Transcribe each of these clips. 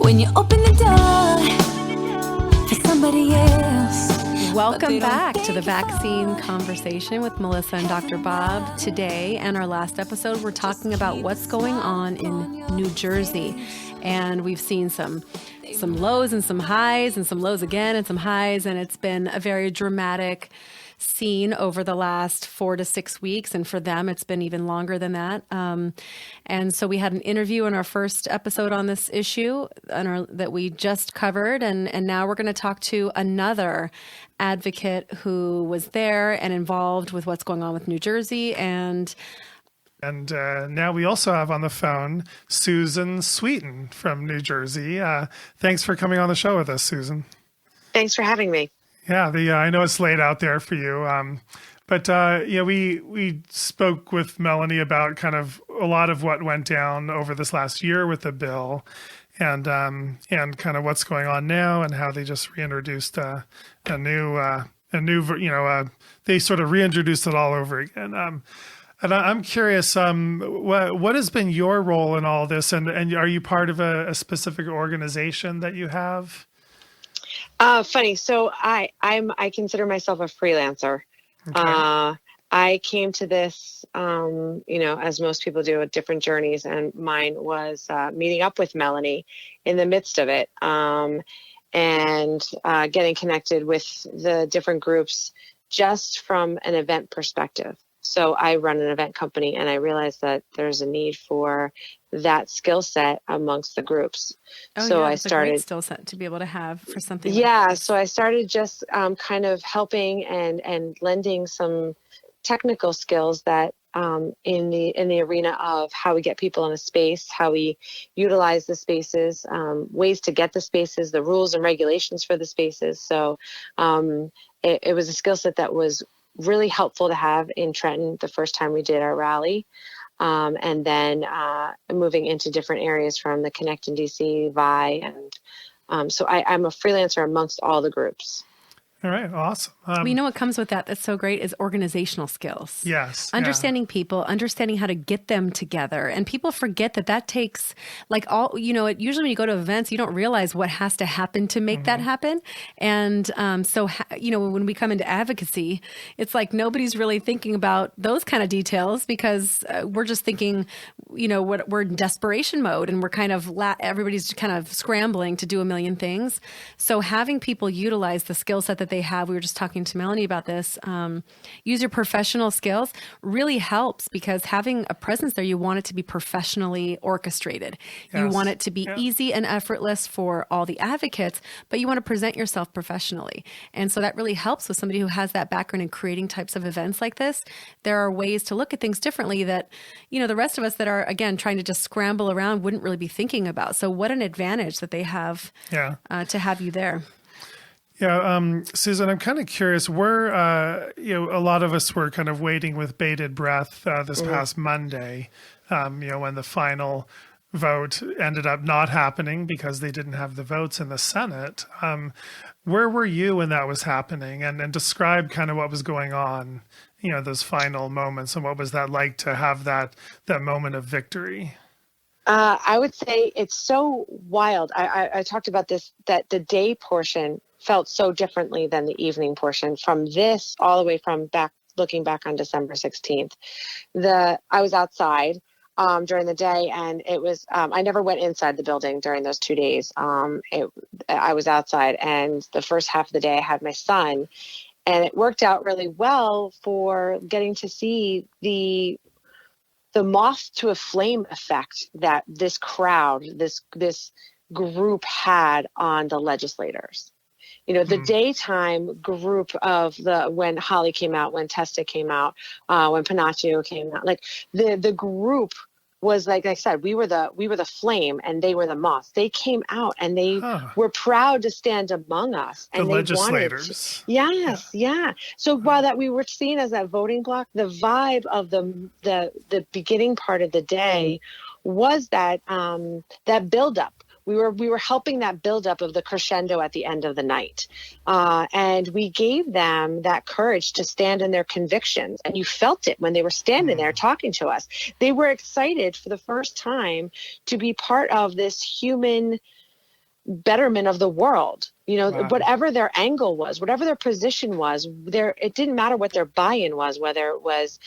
when you open the door for somebody else. Welcome back to the Vaccine Conversation with Melissa and Dr. Bob. Today and our last episode, we're talking about what's going on in New Jersey. And we've seen some lows and some highs and some lows again and some highs. And it's been a very dramatic scene over the last 4 to 6 weeks. And for them, it's been even longer than that. And so we had an interview in our first episode on this issue that we just covered. And now we're going to talk to another advocate who was there and involved with what's going on with New Jersey. And now we also have on the phone Susan Sweeten from New Jersey. Thanks for coming on the show with us, Susan. Thanks for having me. Yeah, I know it's late out there for you, but we spoke with Melanie about kind of a lot of what went down over this last year with the bill, and kind of what's going on now, and how they just reintroduced a new they sort of reintroduced it all over again. And I'm curious, what has been your role in all this, and are you part of a specific organization that you have? Funny. So I consider myself a freelancer. Okay. I came to this, as most people do, with different journeys, and mine was meeting up with Melanie in the midst of it, and getting connected with the different groups just from an event perspective. So I run an event company, and I realized that there's a need for that skill set amongst the groups. I started a great skill set to be able to have for something. Yeah. Like so I started just kind of helping and lending some technical skills that in the arena of how we get people in a space, how we utilize the spaces, ways to get the spaces, the rules and regulations for the spaces. So it was a skill set that was really helpful to have in Trenton the first time we did our rally. And then moving into different areas from the Connect in DC, VI. And so I'm a freelancer amongst all the groups. All right. Awesome. You know what comes with that that's so great is organizational skills. Yes. Understanding people, understanding how to get them together. And people forget that takes usually when you go to events, you don't realize what has to happen to make that happen. And when we come into advocacy, it's like nobody's really thinking about those kind of details because we're just thinking, we're in desperation mode and we're kind of, everybody's kind of scrambling to do a million things. So having people utilize the skill set that they have, we were just talking to Melanie about this, use your professional skills really helps because having a presence there, you want it to be professionally orchestrated. Yes. You want it to be easy and effortless for all the advocates, but you want to present yourself professionally. And so that really helps with somebody who has that background in creating types of events like this. There are ways to look at things differently that, the rest of us that are, again, trying to just scramble around wouldn't really be thinking about. So what an advantage that they have to have you there. Yeah, Susan, I'm kind of curious. We're, a lot of us were kind of waiting with bated breath this past Monday, when the final vote ended up not happening because they didn't have the votes in the Senate. Where were you when that was happening? And describe kind of what was going on, those final moments, and what was that like to have that moment of victory? I would say it's so wild. I talked about this, that the day portion felt so differently than the evening portion from this all the way from looking back on December 16th. I was outside during the day, and it was, I never went inside the building during those 2 days. I was outside, and the first half of the day I had my son, and it worked out really well for getting to see the moth to a flame effect that this crowd, this group had on the legislators. The daytime group of when Holly came out, when Testa came out, when Panaccio came out, like the group was like I said, we were the flame and they were the moth. They came out and they were proud to stand among us. And the legislators. Yeah. So while that we were seen as that voting bloc, the vibe of the beginning part of the day was that buildup. We were helping that buildup of the crescendo at the end of the night. And we gave them that courage to stand in their convictions. And you felt it when they were standing there talking to us. They were excited for the first time to be part of this human betterment of the world. Wow. Whatever their angle was, whatever their position was, it didn't matter what their buy-in was, whether it was,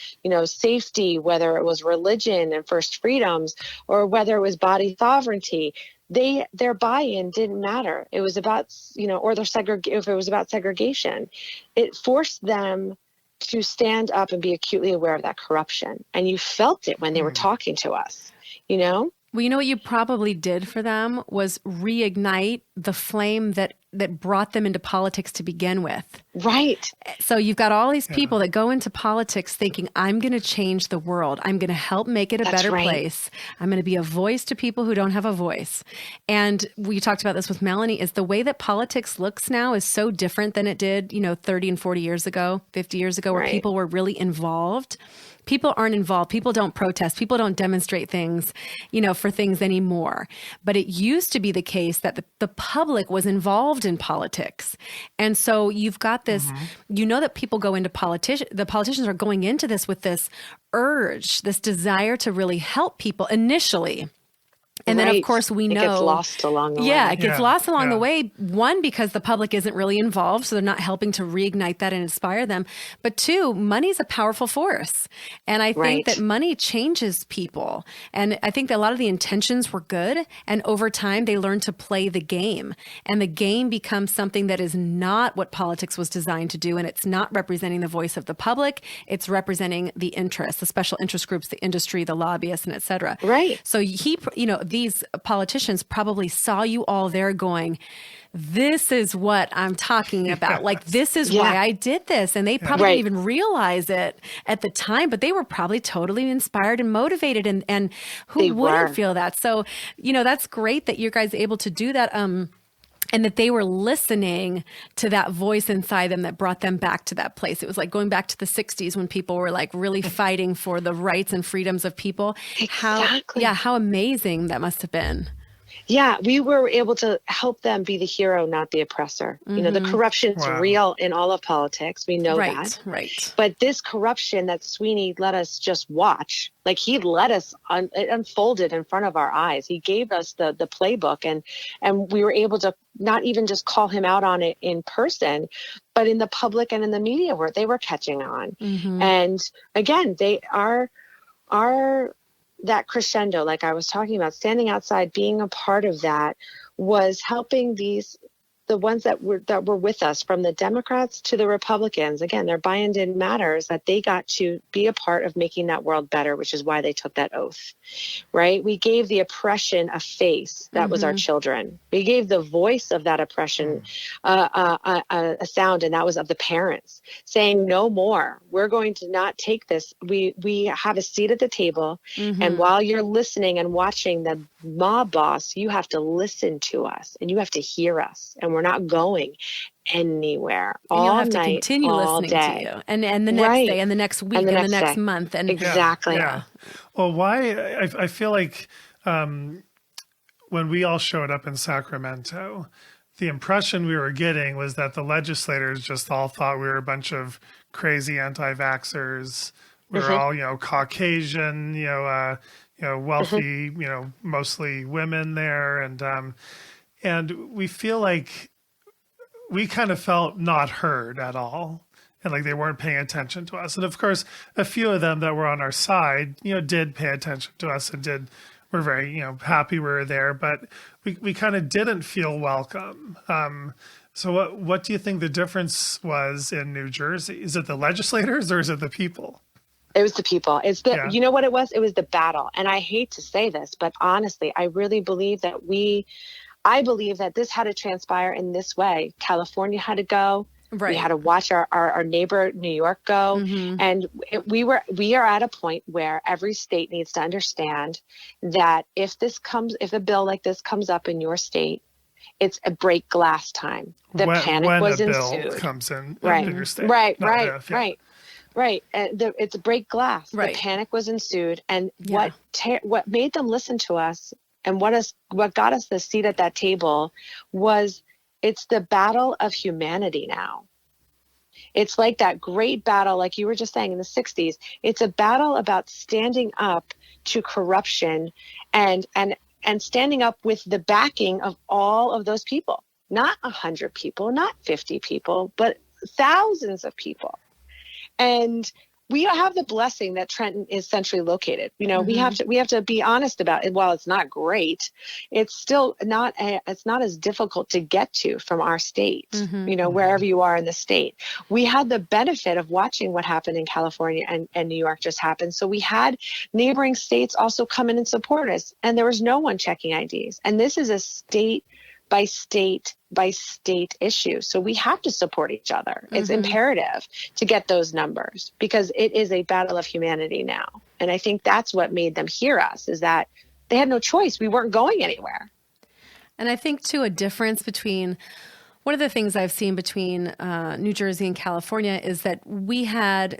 safety, whether it was religion and first freedoms, or whether it was body sovereignty. Their buy-in didn't matter. It was about, or if it was about segregation, it forced them to stand up and be acutely aware of that corruption. And you felt it when they were talking to us, Well, you know what you probably did for them was reignite the flame that brought them into politics to begin with. Right. So you've got all these people that go into politics thinking, I'm going to change the world. I'm going to help make it a better place. I'm going to be a voice to people who don't have a voice. And we talked about this with Melanie, is the way that politics looks now is so different than it did, 30 and 40 years ago, 50 years ago, where people were really involved. People aren't involved. People don't protest. People don't demonstrate things, for things anymore. But it used to be the case that the public was involved in politics. And so you've got this, that people go into the politicians are going into this with this urge, this desire to really help people initially. And then, of course, we know it gets lost along the way. Yeah, it gets lost along the way. One, because the public isn't really involved, so they're not helping to reignite that and inspire them. But two, money's a powerful force. And I think that money changes people. And I think that a lot of the intentions were good. And over time, they learn to play the game. And the game becomes something that is not what politics was designed to do. And it's not representing the voice of the public. It's representing the interests, the special interest groups, the industry, the lobbyists, and et cetera. Right. So these politicians probably saw you all there going, this is what I'm talking about. Like, this is why I did this. And they probably didn't even realize it at the time, but they were probably totally inspired and motivated. And who wouldn't feel that? So, that's great that you guys are able to do that. And that they were listening to that voice inside them that brought them back to that place. It was like going back to the 60s when people were like really fighting for the rights and freedoms of people. Exactly. How amazing that must have been. Yeah, we were able to help them be the hero, not the oppressor. The corruption's real in all of politics. We know that. Right. But this corruption that Sweeney let us just watch, like he let us, it unfolded in front of our eyes. He gave us the playbook and we were able to not even just call him out on it in person, but in the public and in the media where they were catching on. And again, they are that crescendo, like I was talking about, standing outside, being a part of that was helping the ones that were with us, from the Democrats to the Republicans. Again, their buy-in didn't matter, is that they got to be a part of making that world better, which is why they took that oath, right? We gave the oppression a face. That was our children. We gave the voice of that oppression a sound, and that was of the parents saying, no more. We're going to not take this. We have a seat at the table, and while you're listening and watching the mob boss, you have to listen to us, and you have to hear us, and we're not going anywhere all you'll have night, to continue all listening day. to you, and the next day, and the next week, and the next month, and exactly. Well, why I feel like when we all showed up in Sacramento, the impression we were getting was that the legislators just all thought we were a bunch of crazy anti-vaxxers. We were all, Caucasian, wealthy, mostly women there, and we feel like we kind of felt not heard at all, and like they weren't paying attention to us. And of course, a few of them that were on our side, did pay attention to us and were very, happy we were there, but we kind of didn't feel welcome. So what do you think the difference was in New Jersey? Is it the legislators or is it the people? It was the people. You know what it was? It was the battle. And I hate to say this, but honestly, I really believe that I believe that this had to transpire in this way. California had to go. Right. We had to watch our neighbor, New York, go. And we are at a point where every state needs to understand that if a bill like this comes up in your state, it's a break glass time. The panic was ensued. When a bill comes in your state. Right. It's a break glass. Right. The panic was ensued. And what made them listen to us, and what got us the seat at that table, was it's the battle of humanity now. It's like that great battle, like you were just saying, in the 60s. It's a battle about standing up to corruption and and standing up with the backing of all of those people, not 100 people, not 50 people, but thousands of people. And we have the blessing that Trenton is centrally located. You know, we have to be honest about it. While it's not great, it's still not it's not as difficult to get to from our state, you know, wherever you are in the state. We had the benefit of watching what happened in California and New York just happened. So we had neighboring states also come in and support us, and there was no one checking IDs. And this is a state by state issue. So we have to support each other. It's imperative to get those numbers because it is a battle of humanity now. And I think that's what made them hear us, is that they had no choice. We weren't going anywhere. And I think too, a difference between one of the things I've seen between New Jersey and California is that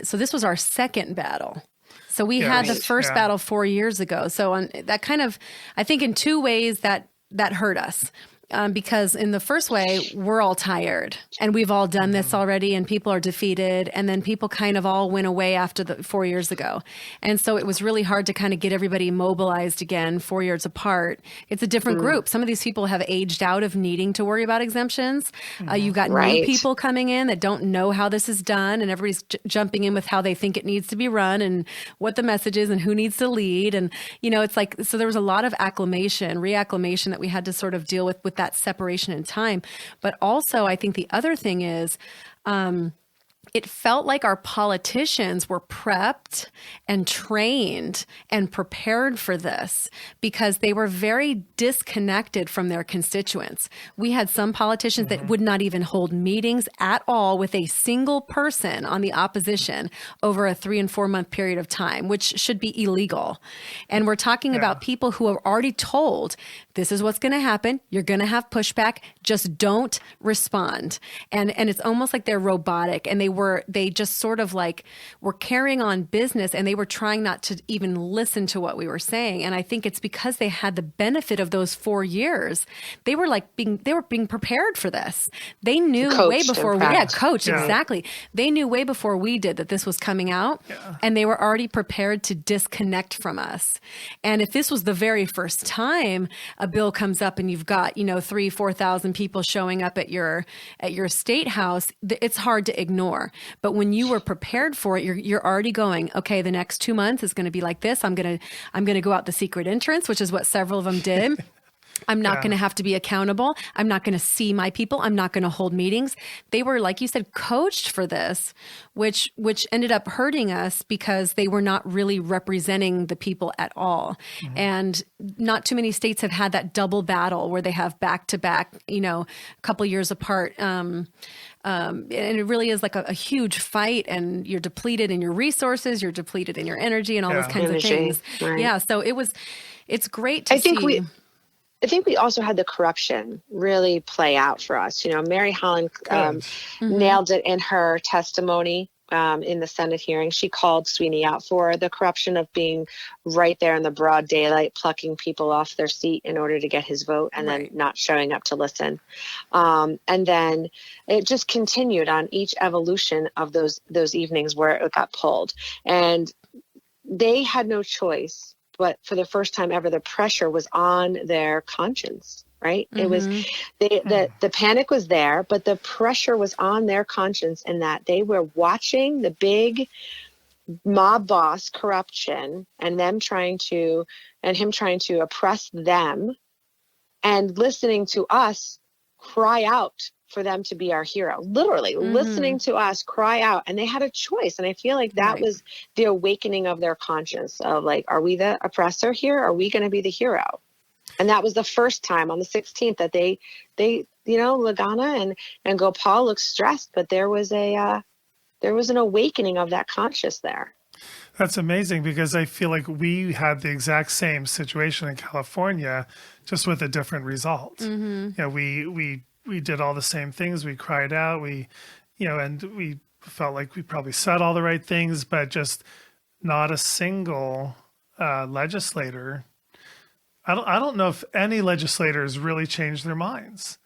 so this was our second battle. So we had the first battle 4 years ago. So on that kind of, I think in two ways that hurt us. Because in the first way, we're all tired and we've all done this already and people are defeated. And then people kind of all went away after 4 years ago. And so it was really hard to kind of get everybody mobilized again 4 years apart. It's a different group. Some of these people have aged out of needing to worry about exemptions. You've got new people coming in that don't know how this is done, and everybody's jumping in with how they think it needs to be run and what the message is and who needs to lead. And, you know, it's like, so there was a lot of reacclimation that we had to sort of deal with that separation in time. But also, I think the other thing is, it felt like our politicians were prepped and trained and prepared for this because they were very disconnected from their constituents. We had some politicians that would not even hold meetings at all with a single person on the opposition over a 3 and 4 month period of time, which should be illegal. And we're talking about people who are already told, this is what's going to happen. You're going to have pushback. Just don't respond. And it's almost like they're robotic, and they just sort of like were carrying on business, and they were trying not to even listen to what we were saying. And I think it's because they had the benefit of those 4 years. They were being prepared for this. They knew way before exactly. They knew way before we did that this was coming out, and they were already prepared to disconnect from us. And if this was the very first time a bill comes up and you've got, 3,000-4,000 people showing up at your state house, it's hard to ignore. But when you were prepared for it, you're already going, okay, the next 2 months is going to be like this. I'm going to go out the secret entrance, which is what several of them did. I'm not going to have to be accountable. I'm not going to see my people. I'm not going to hold meetings. They were, like you said, coached for this, which ended up hurting us because they were not really representing the people at all. And not too many states have had that double battle where they have back-to-back, a couple years apart. And it really is like a huge fight, and you're depleted in your resources, you're depleted in your energy and all those kinds of things. Right. Yeah. So it's great to see. I think we also had the corruption really play out for us. Mary Holland nailed it in her testimony in the Senate hearing. She called Sweeney out for the corruption of being right there in the broad daylight, plucking people off their seat in order to get his vote, and then not showing up to listen. And then it just continued on each evolution of those evenings where it got pulled. And they had no choice. But for the first time ever, the pressure was on their conscience, right? It was the panic was there, but the pressure was on their conscience in that they were watching the big mob boss corruption and him trying to oppress them, and listening to us cry out for them to be our hero, literally listening to us cry out. And they had a choice. And I feel like that was the awakening of their conscience of like, are we the oppressor here? Are we going to be the hero? And that was the first time on the 16th that they Lagana and Gopal looked stressed, but there was an awakening of that conscience there. That's amazing, because I feel like we had the exact same situation in California, just with a different result. We did all the same things. We cried out. And we felt like we probably said all the right things, but just not a single legislator. I don't know if any legislators really changed their minds.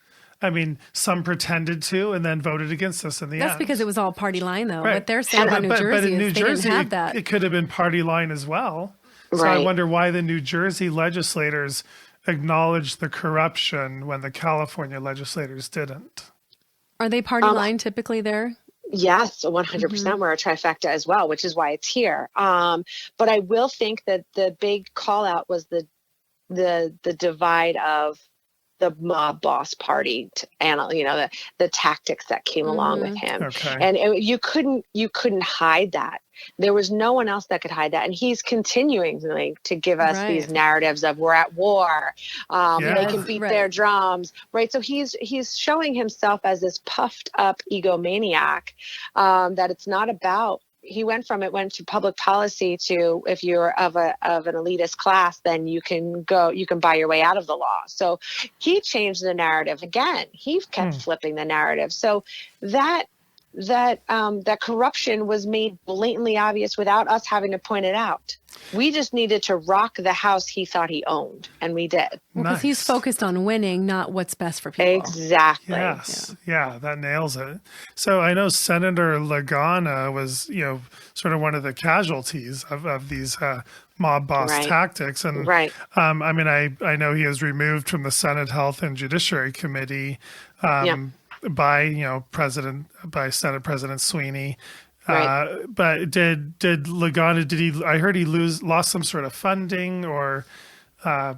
I mean, some pretended to and then voted against us in the end. That's because it was all party line, though. Right. What they're saying about New Jersey but in New is they Jersey, didn't have that. It could have been party line as well. So I wonder why the New Jersey legislators acknowledged the corruption when the California legislators didn't. Are they party line typically there? Yes, 100%. We're a trifecta as well, which is why it's here. But I will think that the big call out was the divide of the mob boss party and the tactics that came along with him. Okay. And you couldn't hide that. There was no one else that could hide that. And he's continuing to give us these narratives of we're at war. They can beat their drums. Right. So he's showing himself as this puffed up egomaniac, that it's not about. He went to public policy to, if you're of an elitist class, then you can buy your way out of the law. So he changed the narrative again. He kept flipping the narrative. So that corruption was made blatantly obvious without us having to point it out. We just needed to rock the house he thought he owned, and we did. Because he's focused on winning, not what's best for people. Exactly. Yes. Yeah, that nails it. So I know Senator Lagana was, sort of one of the casualties of these mob boss tactics. And I know he was removed from the Senate Health and Judiciary Committee by Senate President Sweeney. But did Lagana, I heard he lost some sort of funding, or I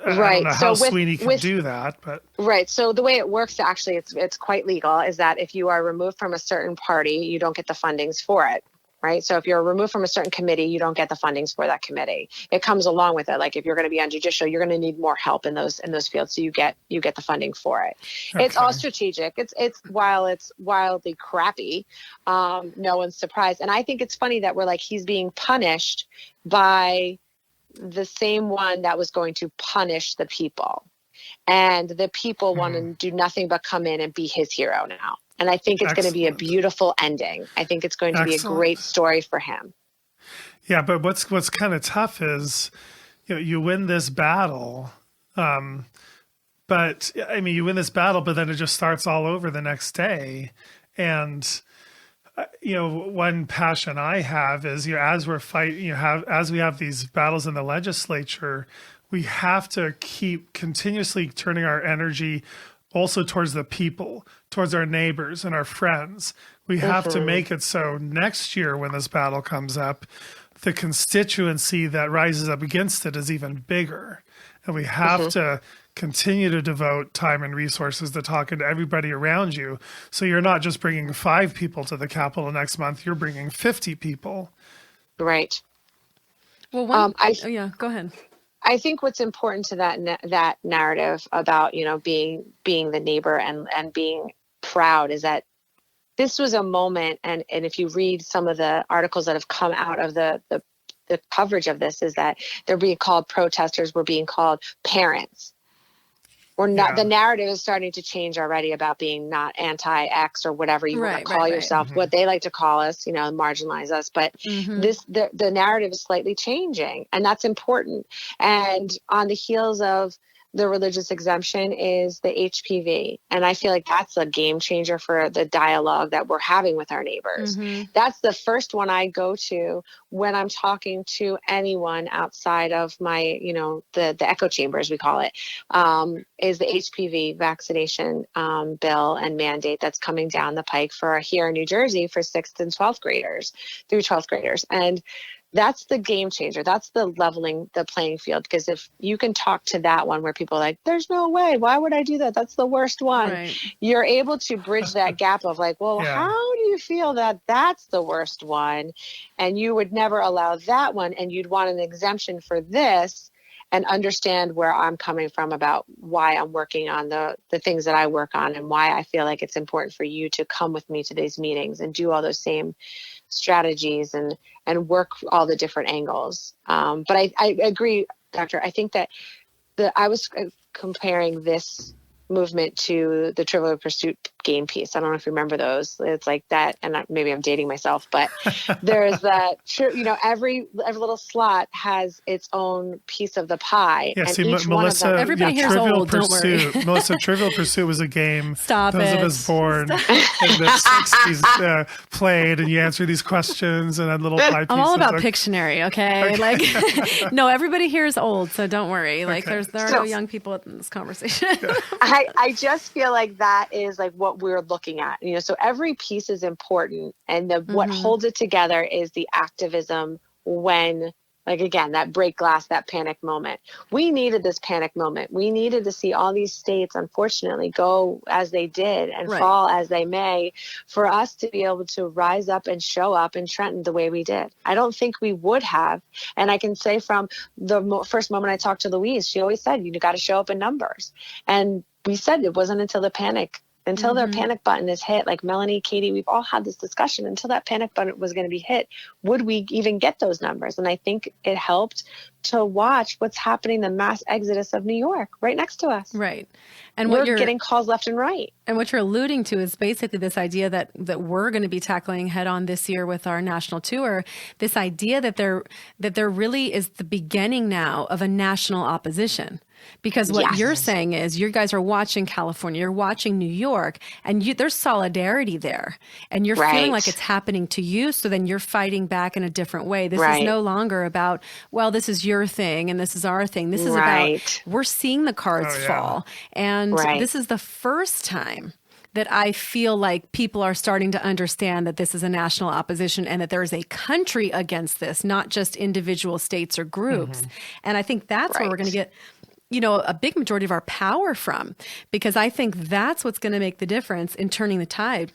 don't know how Sweeney can do that, but so the way it works, actually, it's quite legal, is that if you are removed from a certain party, you don't get the fundings for it. Right. So if you're removed from a certain committee, you don't get the fundings for that committee. It comes along with it. Like if you're going to be on judicial, you're going to need more help in those fields. So you get the funding for it. Okay. It's all strategic. While it's wildly crappy, no one's surprised. And I think it's funny that he's being punished by the same one that was going to punish the people. And the people want to do nothing but come in and be his hero now. And I think it's going to be a beautiful ending. I think it's going to be a great story for him. Yeah, but what's kind of tough is, you win this battle, but you win this battle, but then it just starts all over the next day. And one passion I have is, as we're fighting, as we have these battles in the legislature, we have to keep continuously turning our energy also towards the people, towards our neighbors and our friends. We have to make it so next year when this battle comes up, the constituency that rises up against it is even bigger. And we have to continue to devote time and resources to talking to everybody around you. So you're not just bringing 5 people to the Capitol next month, you're bringing 50 people. Right. Well, go ahead. I think what's important to that narrative about, being the neighbor and being proud is that this was a moment. And if you read some of the articles that have come out of the coverage of this, is that they're being called protesters, we're being called parents. We're not, the narrative is starting to change already about being not anti-X or whatever you want to call yourself, what they like to call us, marginalize us. But the narrative is slightly changing, and that's important. And on the heels of the religious exemption is the HPV. And I feel like that's a game changer for the dialogue that we're having with our neighbors. That's the first one I go to when I'm talking to anyone outside of my, the echo chamber, as we call it, is the HPV vaccination bill and mandate that's coming down the pike for here in New Jersey for 6th and 12th graders through 12th graders. And that's the game changer. That's the leveling the playing field. Because if you can talk to that one where people are like, there's no way, why would I do that? That's the worst one. Right. You're able to bridge that gap of how do you feel that that's the worst one? And you would never allow that one. And you'd want an exemption for this, and understand where I'm coming from about why I'm working on the things that I work on, and why I feel like it's important for you to come with me to these meetings and do all those same strategies and work all the different angles. But I agree, Doctor. I think that I was comparing this movement to the Trivial Pursuit game piece. I don't know if you remember those. It's like that, and maybe I'm dating myself, but there's that. Every little slot has its own piece of the pie, Yeah, and see, each one of Melissa, them. Everybody here's Trivial old, don't worry. Pursuit. Melissa, Trivial Pursuit was a game Stop those of it. us born in the 60s played, and you answer these questions and had little pie pieces. I'm all about Like, Pictionary, okay? Like, no, everybody here is old, so don't worry. Like, there are no young people in this conversation. I just feel like that is like what we're looking at, so every piece is important, and what holds it together is the activism when, like, again, that break glass, that panic moment. We needed this panic moment. We needed to see all these states, unfortunately, go as they did and fall as they may, for us to be able to rise up and show up in Trenton the way we did. I don't think we would have. And I can say from the first moment I talked to Louise, she always said, you got to show up in numbers. And we said it wasn't until their panic button is hit, like Melanie, Katie, we've all had this discussion, until that panic button was going to be hit, would we even get those numbers? And I think it helped to watch what's happening, the mass exodus of New York right next to us. Right. And we're getting calls left and right. And what you're alluding to is basically this idea that we're going to be tackling head on this year with our national tour, this idea that there really is the beginning now of a national opposition. Because what you're saying is you guys are watching California, you're watching New York, and there's solidarity there. And you're feeling like it's happening to you, so then you're fighting back in a different way. This is no longer about, well, this is your thing and this is our thing. This is about, we're seeing the cards fall. And this is the first time that I feel like people are starting to understand that this is a national opposition and that there is a country against this, not just individual states or groups. And I think that's where we're going to get a big majority of our power from, because I think that's what's going to make the difference in turning the tide.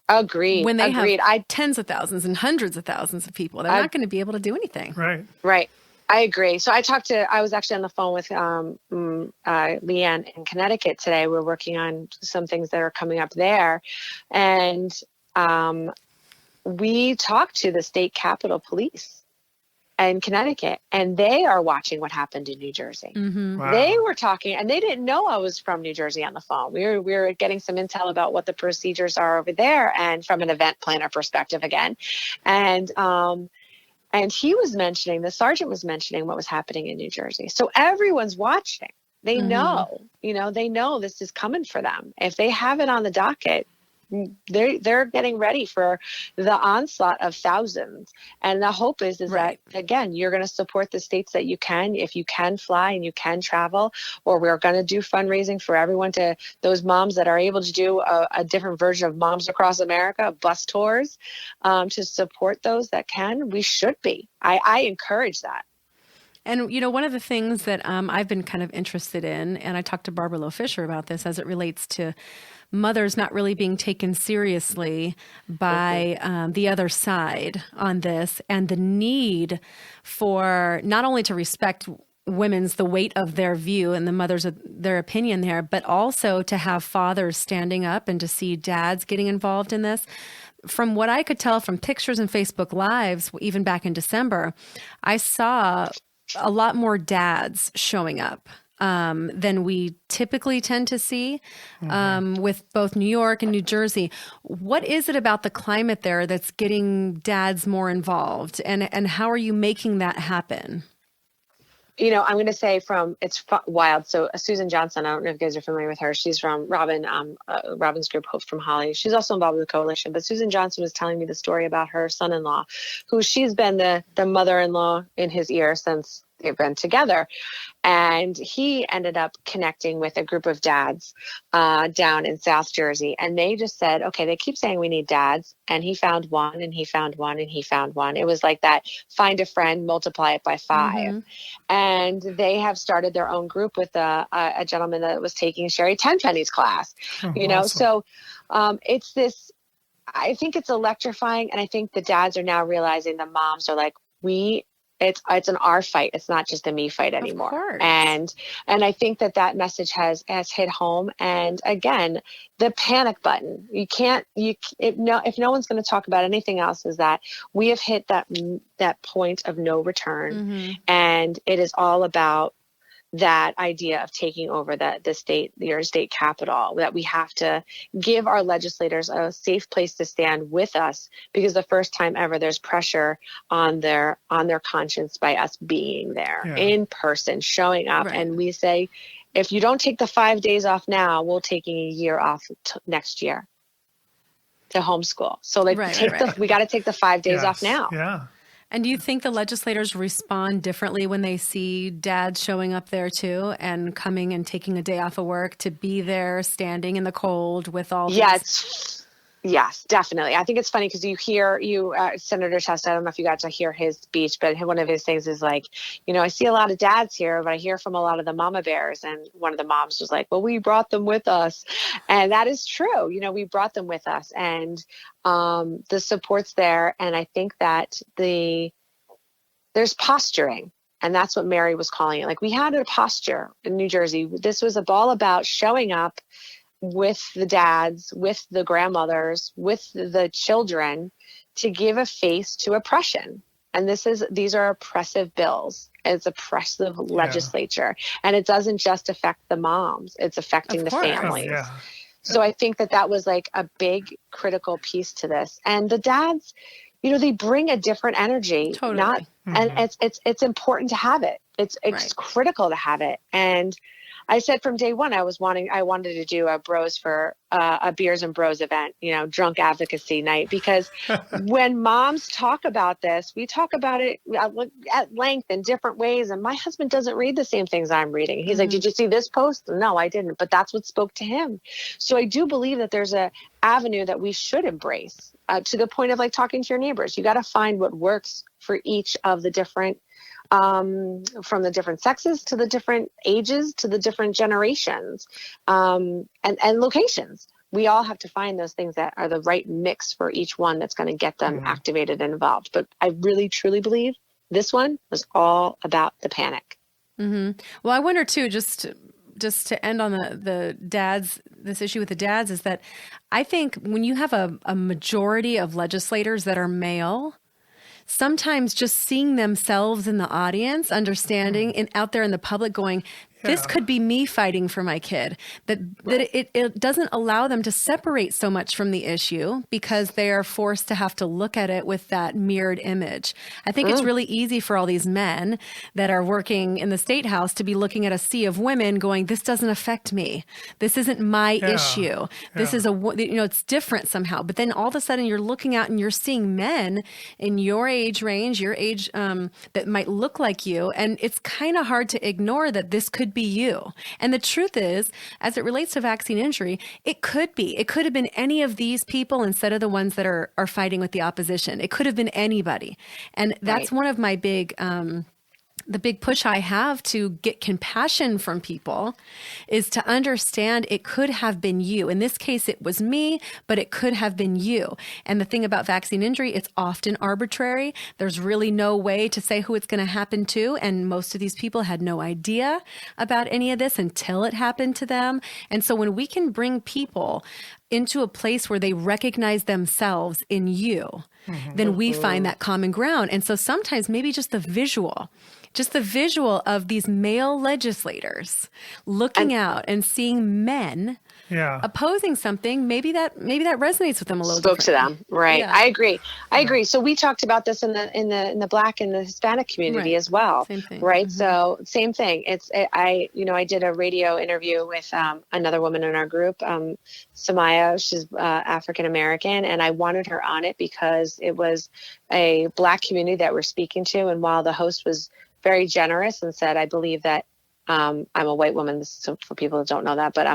Agreed. When they have tens of thousands and hundreds of thousands of people, they're not going to be able to do anything. Right. I agree. So I was actually on the phone with Leanne in Connecticut today. We're working on some things that are coming up there. And we talked to the state capitol police in Connecticut, and they are watching what happened in New Jersey. Wow. They were talking, and they didn't know I was from New Jersey on the phone. We were getting some intel about what the procedures are over there, and from an event planner perspective again. And he was mentioning, the sergeant was mentioning what was happening in New Jersey. So everyone's watching. They know, they know this is coming for them. If they have it on the docket, they're getting ready for the onslaught of thousands. And the hope is that, again, you're going to support the states that you can, if you can fly and you can travel, or we're going to do fundraising for everyone, to those moms that are able to do a different version of Moms Across America, bus tours, to support those that can. We should be. I encourage that. And, one of the things that I've been kind of interested in, and I talked to Barbara Lowe Fisher about this as it relates to mothers not really being taken seriously by the other side on this, and the need for not only to respect the weight of their view and the mothers of their opinion there, but also to have fathers standing up and to see dads getting involved in this. From what I could tell from pictures and Facebook Lives, even back in December, I saw a lot more dads showing up than we typically tend to see with both New York and New Jersey. What is it about the climate there that's getting dads more involved, and how are you making that happen? I'm going to say it's wild. So Susan Johnson, I don't know if you guys are familiar with her. She's from Robin's group, Hope from Holly. She's also involved with the coalition. But Susan Johnson was telling me the story about her son-in-law, who she's been the mother-in-law in his ear since they've been together. And he ended up connecting with a group of dads down in South Jersey. And they just said, okay, they keep saying we need dads. And he found one, and he found one, and he found one. It was like that, find a friend, multiply it by 5. And they have started their own group with a gentleman that was taking Sherry Tenpenny's class. Awesome. So it's this, I think it's electrifying. And I think the dads are now realizing, the moms are like, it's an our fight. It's not just a me fight anymore. And I think that message has hit home. And again, the panic button, if no one's going to talk about anything else, is that we have hit that point of no return. And it is all about that idea of taking over the state, your state capital, that we have to give our legislators a safe place to stand with us, because the first time ever there's pressure on their conscience by us being there in person, showing up. Right. And we say, if you don't take the 5 days off now, we'll taking a year off next year to homeschool. So like we got to take the 5 days off now. Yeah. And do you think the legislators respond differently when they see dads showing up there too and coming and taking a day off of work to be there, standing in the cold with all Yes, definitely. I think it's funny because you hear Senator Testa, I don't know if you got to hear his speech, but one of his things is like, I see a lot of dads here, but I hear from a lot of the mama bears. And one of the moms was like, well, we brought them with us. And that is true. We brought them with us, and the support's there. And I think that there's posturing. And that's what Mary was calling it. Like, we had a posture in New Jersey. This was all about showing up with the dads, with the grandmothers, with the children, to give a face to oppression. And these are oppressive bills. It's oppressive legislature. And it doesn't just affect the moms, it's affecting the families. So I think that was like a big critical piece to this. And the dads, they bring a different energy. Totally. And it's important to have it. It's critical to have it. And I said from day one, I wanted to do a bros for a beers and bros event, drunk advocacy night, because when moms talk about this, we talk about it at length in different ways. And my husband doesn't read the same things I'm reading. He's like, did you see this post? No, I didn't. But that's what spoke to him. So I do believe that there's a avenue that we should embrace, to the point of like talking to your neighbors. You got to find what works for each of the different, from the different sexes to the different ages to the different generations, and locations. We all have to find those things that are the right mix for each one that's going to get them activated and involved. But I really, truly believe this one was all about the panic. Mm-hmm. Well, I wonder too, just to end on the dads, this issue with the dads, is that I think when you have a majority of legislators that are male, sometimes just seeing themselves in the audience, understanding, and out there in the public going, this could be me fighting for my kid, that it doesn't allow them to separate so much from the issue, because they are forced to have to look at it with that mirrored image. I think it's really easy for all these men that are working in the state house to be looking at a sea of women going, this doesn't affect me. This isn't my issue. This is it's different somehow. But then all of a sudden you're looking out and you're seeing men in your age range, your age, that might look like you. And it's kind of hard to ignore that this could be you. And the truth is, as it relates to vaccine injury, it could be. It could have been any of these people instead of the ones that are fighting with the opposition. It could have been anybody. And that's one of my big the big push I have to get compassion from people is to understand it could have been you. In this case, it was me, but it could have been you. And the thing about vaccine injury, it's often arbitrary. There's really no way to say who it's going to happen to. And most of these people had no idea about any of this until it happened to them. And so when we can bring people into a place where they recognize themselves in you, then we find that common ground. And so sometimes maybe just the visual of these male legislators looking out and seeing men opposing something, maybe that resonates with them a little. Spoke to them, right? Yeah. I agree. So we talked about this in the Black and the Hispanic community as well, same thing. Right? So same thing. I did a radio interview with another woman in our group, Samaya. She's African American, and I wanted her on it because it was a Black community that we're speaking to, and while the host was very generous and said, I believe that I'm a white woman. This is for people that don't know that, but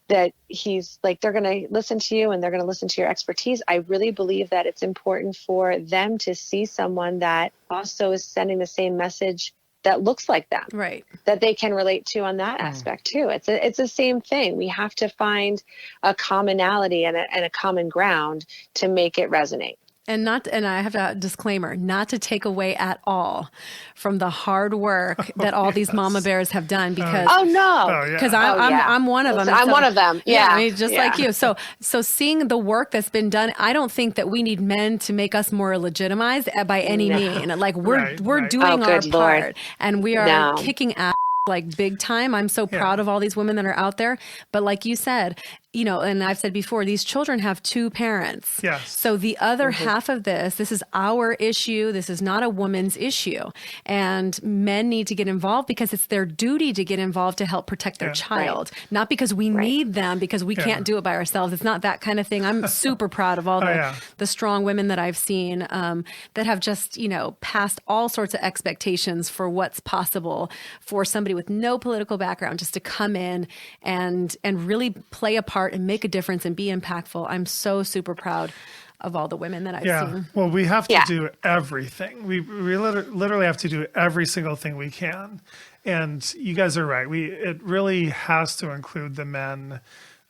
that he's like, they're going to listen to you and they're going to listen to your expertise. I really believe that it's important for them to see someone that also is sending the same message that looks like them, right? That they can relate to on that aspect too. It's the same thing. We have to find a commonality and a common ground to make it resonate. And I have a disclaimer, not to take away at all from the hard work that all these mama bears have done, because I'm one of them. I'm one of them. Yeah. I mean, just like you. So seeing the work that's been done, I don't think that we need men to make us more legitimized by any mean. Like we're doing our part, and we are kicking ass like big time. I'm so proud of all these women that are out there. But like you said, you know, and I've said before, these children have two parents. Yes. So the other half of this is our issue. This is not a woman's issue. And men need to get involved because it's their duty to get involved to help protect their child, not because we need them, because we can't do it by ourselves. It's not that kind of thing. I'm super proud of all the strong women that I've seen that have just, you know, passed all sorts of expectations for what's possible for somebody with no political background just to come in and really play a part and make a difference and be impactful. I'm so super proud of all the women that I've seen. Well, we have to do everything. We literally have to do every single thing we can. And you guys are right. It really has to include the men,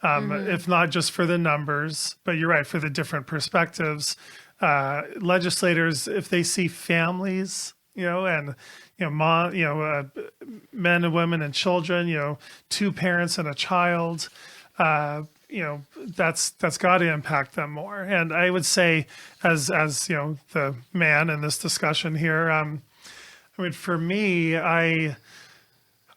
if not just for the numbers, but you're right, for the different perspectives. Legislators, if they see families, you know, and men and women and children, you know, two parents and a child, you know, that's got to impact them more. And I would say, as you know, the man in this discussion here, I mean, for me, I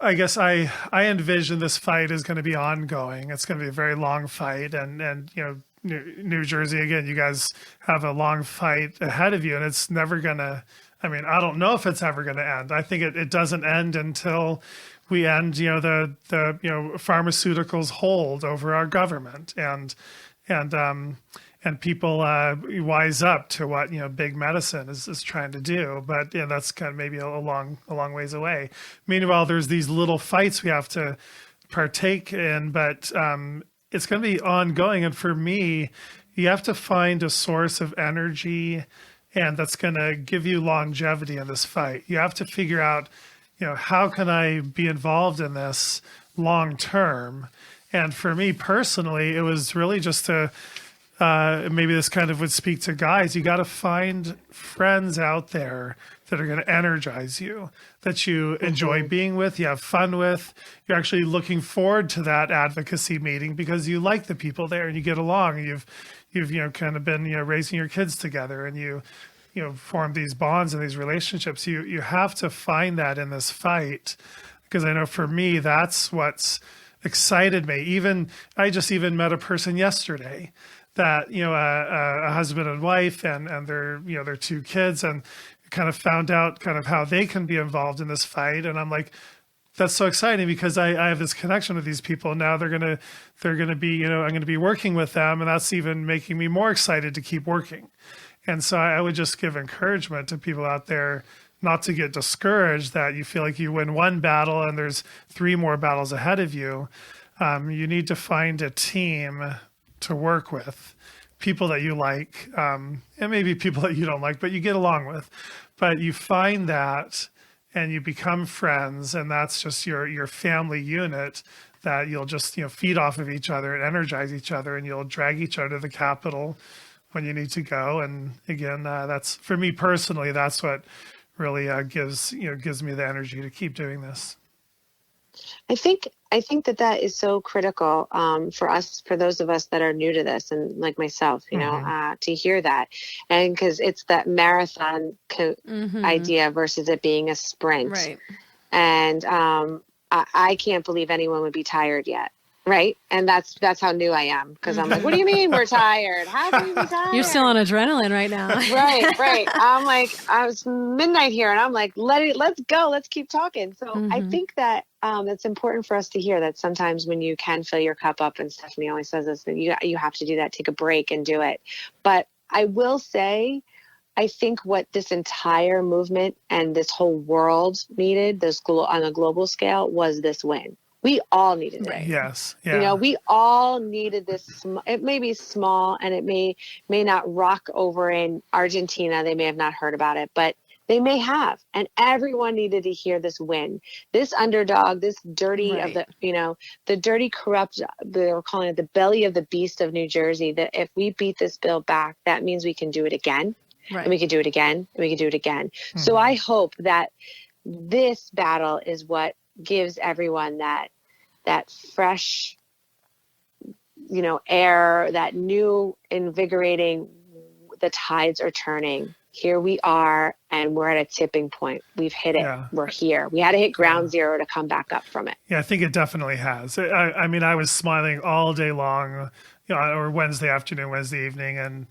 guess I envision this fight is going to be ongoing. It's going to be a very long fight, and you know, New Jersey, again, you guys have a long fight ahead of you, and it's never going to. I mean, I don't know if it's ever going to end. I think it doesn't end until we end, you know, the you know, pharmaceuticals hold over our government, and people wise up to what, you know, big medicine is trying to do. But you know, that's kind of maybe a long ways away. Meanwhile, there's these little fights we have to partake in, but it's going to be ongoing. And for me, you have to find a source of energy, and that's going to give you longevity in this fight. You have to figure out, you know, how can I be involved in this long term? And for me personally, it was really just to, maybe this kind of would speak to guys, you got to find friends out there that are going to energize you, that you enjoy being with, you have fun with. You're actually looking forward to that advocacy meeting because you like the people there and you get along. And you've you know, kind of been, you know, raising your kids together, and you know, form these bonds and these relationships. You have to find that in this fight, because I know for me, that's what's excited me. I just met a person yesterday that, you know, a husband and wife and their, you know, their two kids, and kind of found out kind of how they can be involved in this fight. And I'm like, that's so exciting, because I have this connection with these people. Now they're going to be, you know, I'm going to be working with them, and that's even making me more excited to keep working. And so I would just give encouragement to people out there not to get discouraged that you feel like you win one battle and there's 3 more battles ahead of you. You need to find a team to work with, people that you like, and maybe people that you don't like, but you get along with. But you find that and you become friends, and that's just your family unit that you'll just, you know, feed off of each other and energize each other, and you'll drag each other to the Capitol when you need to go. And again, that's, for me personally, that's what really gives me the energy to keep doing this. I think that is so critical for us, for those of us that are new to this, and like myself, you know, to hear that, and because it's that marathon idea versus it being a sprint, Right? And I can't believe anyone would be tired yet. Right. And that's how new I am, because I'm like, what do you mean we're tired? How can we be tired? You're still on adrenaline right now. Right. I'm like, I was midnight here, and I'm like, let's go. Let's keep talking. So I think that it's important for us to hear that sometimes when you can fill your cup up, and Stephanie always says this, that you have to do that, take a break and do it. But I will say, I think what this entire movement and this whole world needed, on a global scale, was this win. We all needed it. Right. Yes. Yeah. You know, we all needed this. It may be small, and it may not rock over in Argentina. They may have not heard about it, but they may have. And everyone needed to hear this win. This underdog, this dirty of the, you know, the dirty, corrupt, they were calling it the belly of the beast of New Jersey, that if we beat this bill back, that means we can do it again. Right. And we can do it again. And we can do it again. So I hope that this battle is what gives everyone that fresh, you know, air, that new, invigorating, the tides are turning. Here we are, and we're at a tipping point. We've hit it. Yeah. We're here. We had to hit ground zero to come back up from it. Yeah, I think it definitely has. I mean, I was smiling all day long, or Wednesday afternoon, Wednesday evening, and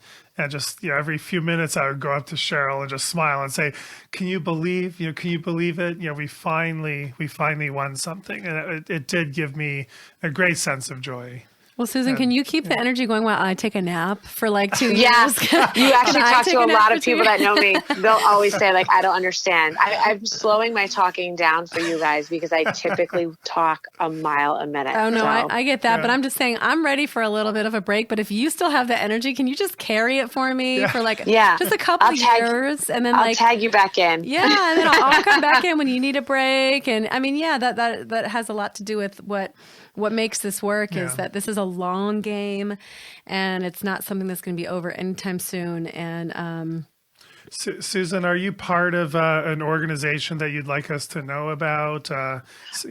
just every few minutes I would go up to Cheryl and just smile and say, "Can you believe? Can you believe it? We finally won something," and it did give me a great sense of joy. Well, Susan, can you keep the energy going while I take a nap for like 2 years? Yeah, you actually talk to a lot of people that know me. They'll always say, like, I don't understand. I'm slowing my talking down for you guys because I typically talk a mile a minute. Oh, no, so. I get that. But I'm just saying I'm ready for a little bit of a break. But if you still have the energy, can you just carry it for me for like just a couple of years? And then I'll tag you back in. Yeah, and then I'll come back in when you need a break. And I mean, that has a lot to do with what makes this work is that this is a long game and it's not something that's going to be over anytime soon. And Susan, are you part of an organization that you'd like us to know about? I'm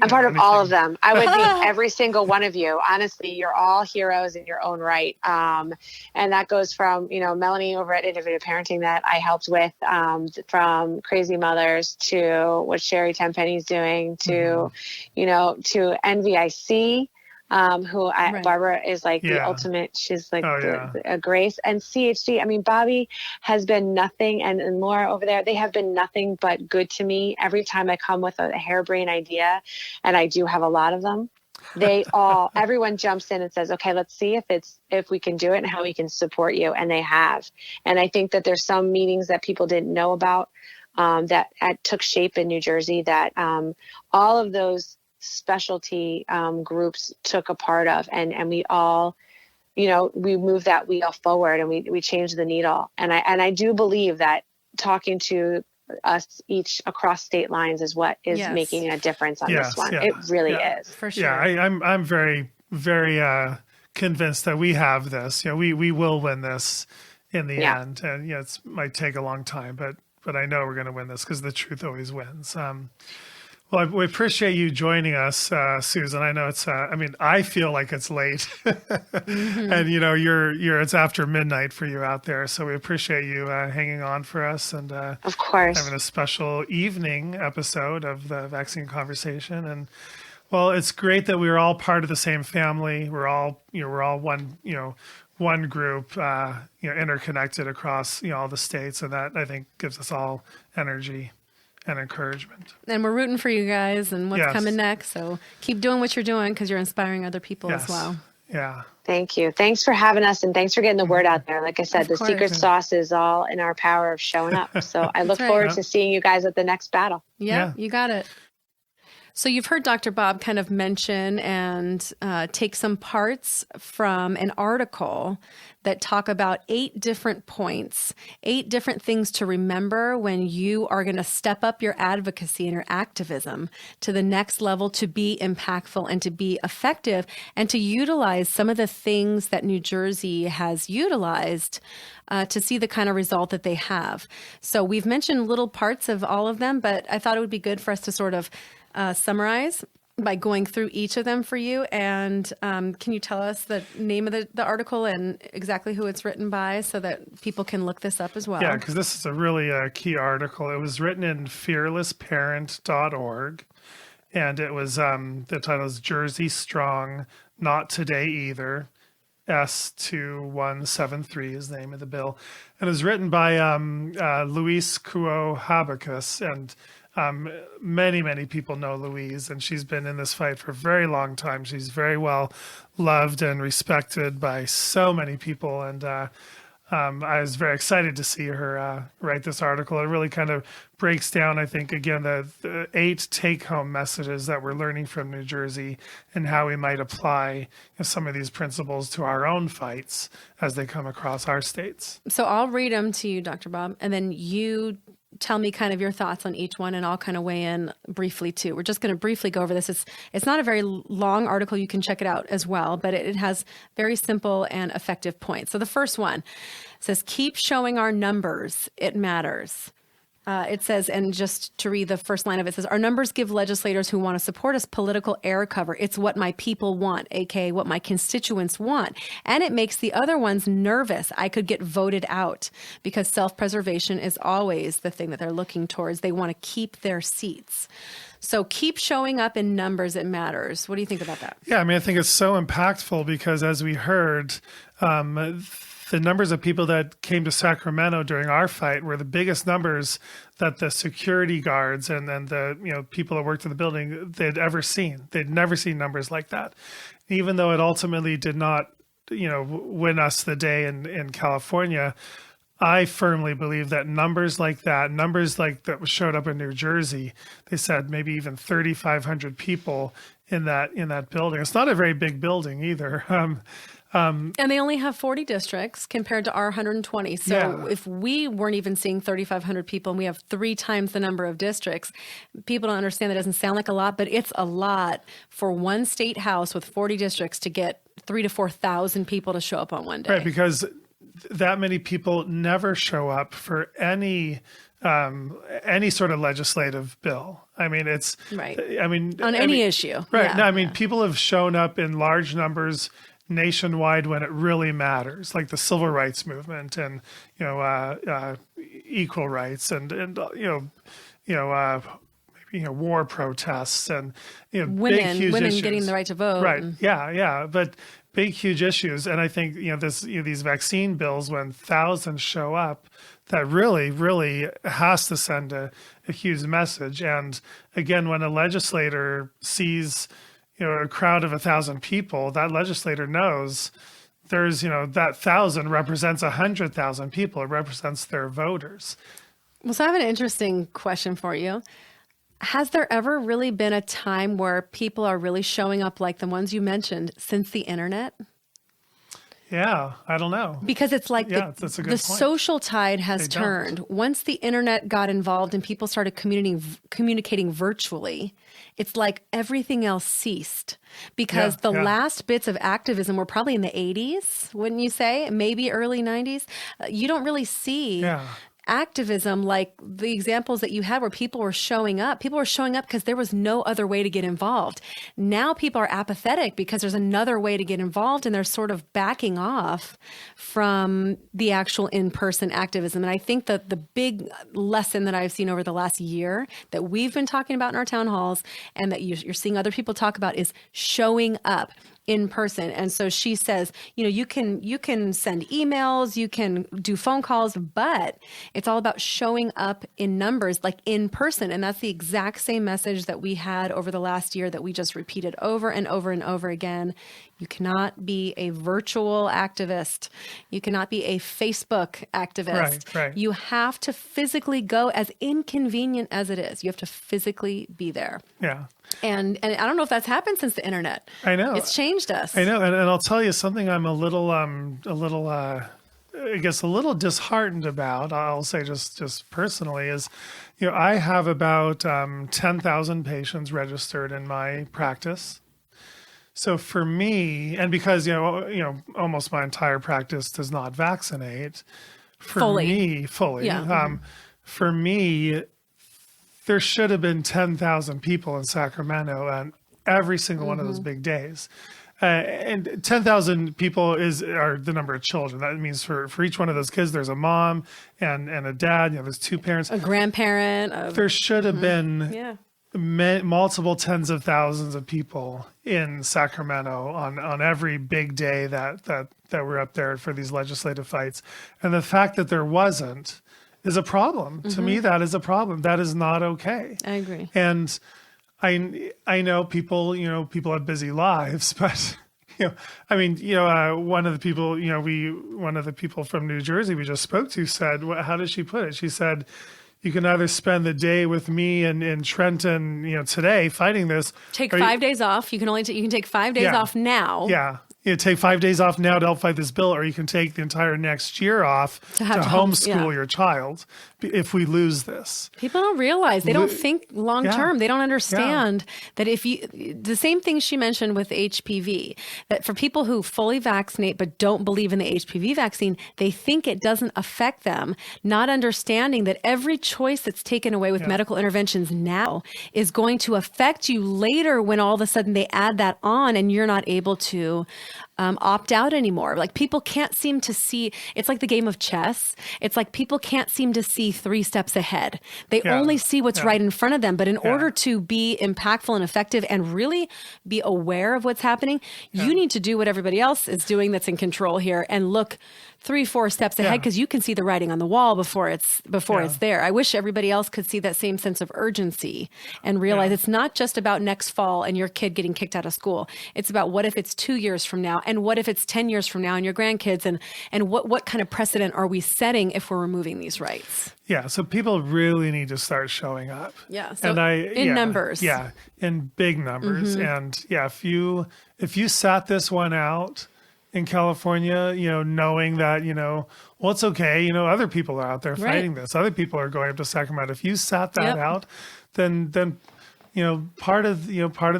part of all of them. I would meet every single one of you. Honestly, you're all heroes in your own right. And that goes from, Melanie over at Innovative Parenting that I helped with, from Crazy Mothers to what Sherry Tenpenny's doing to, to NVIC. Barbara is like the ultimate, she's like a grace, and CHD. I mean, Bobby has been nothing, and Laura over there, they have been nothing but good to me every time I come with a harebrained idea, and I do have a lot of them. Everyone jumps in and says, okay, let's see if we can do it and how we can support you. And they have. And I think that there's some meetings that people didn't know about, that took shape in New Jersey that, all of those specialty groups took a part of, and we all, we moved that wheel forward and we changed the needle. And I do believe that talking to us each across state lines is what is making a difference on this one. It really is. For sure. Yeah, I'm very, very convinced that we have this. We will win this in the end. And it might take a long time, but I know we're going to win this because the truth always wins. Well, we appreciate you joining us, Susan. I know I feel like it's late and it's after midnight for you out there. So we appreciate you hanging on for us and of course having a special evening episode of the Vaccine Conversation. And well, it's great that we're all part of the same family. We're all one group, interconnected across, all the states. And that I think gives us all energy and encouragement. And we're rooting for you guys and what's coming next. So keep doing what you're doing because you're inspiring other people as well. Yeah. Thank you. Thanks for having us, and thanks for getting the word out there. Like I said, the secret sauce is all in our power of showing up. So I look forward to seeing you guys at the next battle. Yeah, you got it. So you've heard Dr. Bob kind of mention and take some parts from an article that talk about 8 different points, 8 different things to remember when you are going to step up your advocacy and your activism to the next level to be impactful and to be effective and to utilize some of the things that New Jersey has utilized to see the kind of result that they have. So we've mentioned little parts of all of them, but I thought it would be good for us to sort of summarize by going through each of them for you. And can you tell us the name of the article and exactly who it's written by so that people can look this up as well? Yeah, because this is a really key article. It was written in fearlessparent.org. And it was, the title is Jersey Strong, Not Today Either. S2173 is the name of the bill. And it was written by Louise Kuo-Habacus. And many people know Louise, and she's been in this fight for a very long time. She's very well loved and respected by so many people. And I was very excited to see her write this article. It really kind of breaks down, I think, again, the 8 take-home messages that we're learning from New Jersey and how we might apply some of these principles to our own fights as they come across our states. So I'll read them to you, Dr. Bob, and then you tell me kind of your thoughts on each one, and I'll kind of weigh in briefly too. We're just going to briefly go over this. It's not a very long article. You can check it out as well, but it has very simple and effective points. So the first one says, keep showing our numbers. It matters. It says, and just to read the first line of it, says, our numbers give legislators who want to support us political air cover. It's what my people want, aka what my constituents want. And it makes the other ones nervous. I could get voted out because self-preservation is always the thing that they're looking towards. They want to keep their seats. So keep showing up in numbers. It matters. What do you think about that? Yeah, I mean, I think it's so impactful because as we heard, the numbers of people that came to Sacramento during our fight were the biggest numbers that the security guards and the people that worked in the building they'd ever seen. They'd never seen numbers like that. Even though it ultimately did not, win us the day in California, I firmly believe that numbers like that showed up in New Jersey, they said maybe even 3,500 people in that building. It's not a very big building either. And they only have 40 districts compared to our 120. So if we weren't even seeing 3,500 people and we have 3 times the number of districts, people don't understand that doesn't sound like a lot, but it's a lot for one state house with 40 districts to get 3,000 to 4,000 people to show up on one day. Right, because that many people never show up for any sort of legislative bill. I mean, it's right. On any issue. Right. Yeah, No, I mean, people have shown up in large numbers nationwide when it really matters, like the civil rights movement and equal rights and war protests and women big, huge issues. Getting the right to vote. Right. Yeah. But big, huge issues, and I think these vaccine bills, when thousands show up, that really, really has to send a huge message. And again, when a legislator sees a crowd of 1,000 people, that legislator knows there's, that 1,000 represents 100,000 people. It represents their voters. Well, so I have an interesting question for you. Has there ever really been a time where people are really showing up like the ones you mentioned since the internet? Yeah, I don't know. Because it's like that's a good point. social tide has turned. Once the internet got involved and people started communicating virtually, it's like everything else ceased. Because the last bits of activism were probably in the 80s, wouldn't you say? Maybe early 90s. You don't really see activism like the examples that you had where people were showing up. People were showing up because there was no other way to get involved. Now people are apathetic because there's another way to get involved and they're sort of backing off from the actual in-person activism. And I think that the big lesson that I've seen over the last year that we've been talking about in our town halls and that you're seeing other people talk about is showing up in person. And so she says, you can send emails, you can do phone calls, but it's all about showing up in numbers, like in person. And that's the exact same message that we had over the last year that we just repeated over and over and over again. You cannot be a virtual activist. You cannot be a Facebook activist. Right. You have to physically go, as inconvenient as it is. You have to physically be there. Yeah. And I don't know if that's happened since the internet. I know. It's changed us. I know. And I'll tell you something I'm a little disheartened about, I'll say just personally, is, I have about 10,000 patients registered in my practice. So for me, and because, almost my entire practice does not vaccinate, fully. Yeah. For me, there should have been 10,000 people in Sacramento on every single one of those big days. And 10,000 people are the number of children. That means for each one of those kids, there's a mom and a dad. There's 2 parents. A grandparent. There should have been multiple tens of thousands of people in Sacramento on every big day that we're up there for these legislative fights. And the fact that there wasn't is a problem. To me, that is a problem. That is not okay. I agree. And I know people have busy lives, but one of the people from New Jersey we just spoke to said, how did she put it? She said, you can either spend the day with me in Trenton, today fighting this. Take 5 days off. You can take 5 days off now. Yeah. Take 5 days off now to help fight this bill, or you can take the entire next year off to homeschool your child. if we lose this. People don't realize, they don't think long term. Yeah. They don't understand that the same thing she mentioned with HPV, that for people who fully vaccinate but don't believe in the HPV vaccine, they think it doesn't affect them, not understanding that every choice that's taken away with medical interventions now is going to affect you later when all of a sudden they add that on and you're not able to opt out anymore. Like people can't seem to see, it's like the game of chess. It's like people can't seem to see 3 steps ahead. They only see what's right in front of them. But in order to be impactful and effective and really be aware of what's happening, you need to do what everybody else is doing that's in control here and look 3-4 steps ahead because you can see the writing on the wall before it's there. I wish everybody else could see that same sense of urgency and realize it's not just about next fall and your kid getting kicked out of school. It's about what if it's 2 years from now, and what if it's 10 years from now and your grandkids, and what kind of precedent are we setting if we're removing these rights? Yeah, so people really need to start showing up. Yeah, so and in numbers. Yeah, in big numbers. And if you sat this one out in California, knowing that, well, it's okay. Other people are out there fighting this. Other people are going up to Sacramento. If you sat that out, then part of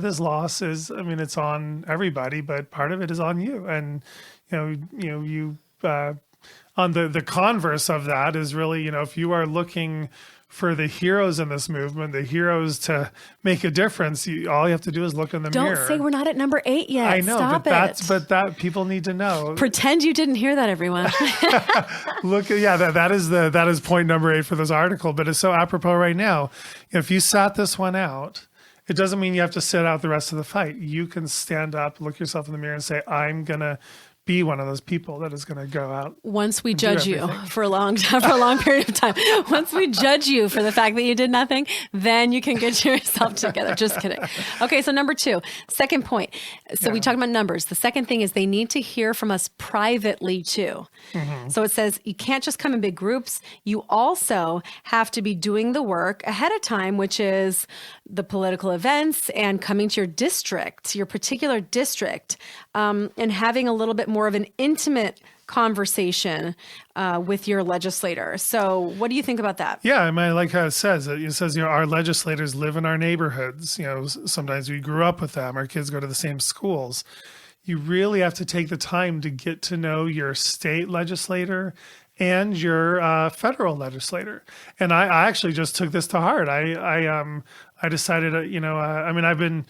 this loss is, it's on everybody, but part of it is on you. And, on the converse of that is really, if you are looking for the heroes in this movement, the heroes to make a difference, all you have to do is look in the mirror. Don't say we're not at number 8 yet. I know, Stop but that people need to know. Pretend you didn't hear that, everyone. Look, that is point number 8 for this article, but it's so apropos right now. If you sat this one out, it doesn't mean you have to sit out the rest of the fight. You can stand up, look yourself in the mirror and say, I'm going to be one of those people that is going to go out. Once we judge you for a long period of time, once we judge you for the fact that you did nothing, then you can get yourself together. Just kidding. Okay, so number 2, second point. So we talked about numbers. The second thing is they need to hear from us privately too. So it says you can't just come in big groups. You also have to be doing the work ahead of time, which is the political events and coming to your district, your particular district, and having a little bit more of an intimate conversation with your legislator. So what do you think about that? Yeah, I like how it says, our legislators live in our neighborhoods. Sometimes we grew up with them. Our kids go to the same schools. You really have to take the time to get to know your state legislator and your federal legislator. And I actually just took this to heart. I decided, I've been,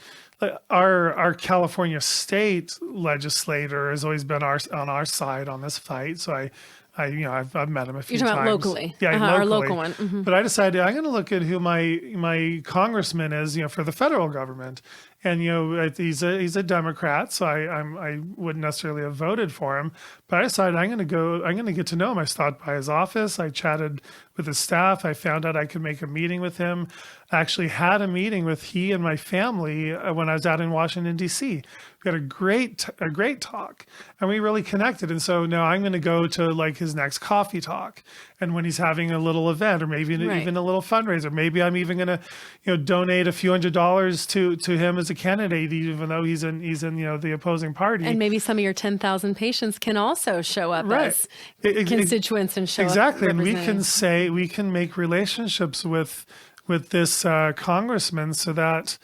our California state legislator has always been on our side on this fight. So I've met him a few times. You're talking about locally. Yeah, locally. Our local one. Mm-hmm. But I decided I'm going to look at who my congressman is, for the federal government. And, he's a Democrat, so I wouldn't necessarily have voted for him. But I decided I'm going to get to know him. I stopped by his office. I chatted with his staff. I found out I could make a meeting with him. I actually had a meeting with he and my family when I was out in Washington, D.C. We had a great talk, and we really connected. And so now I'm going to go to his next coffee talk. And when he's having a little event, or maybe even a little fundraiser, maybe I'm even going to, donate a few $100s to him as a candidate, even though he's in the opposing party. And maybe some of your 10,000 patients can also show up as constituents and show up. Exactly, and we can make relationships with this congressman so that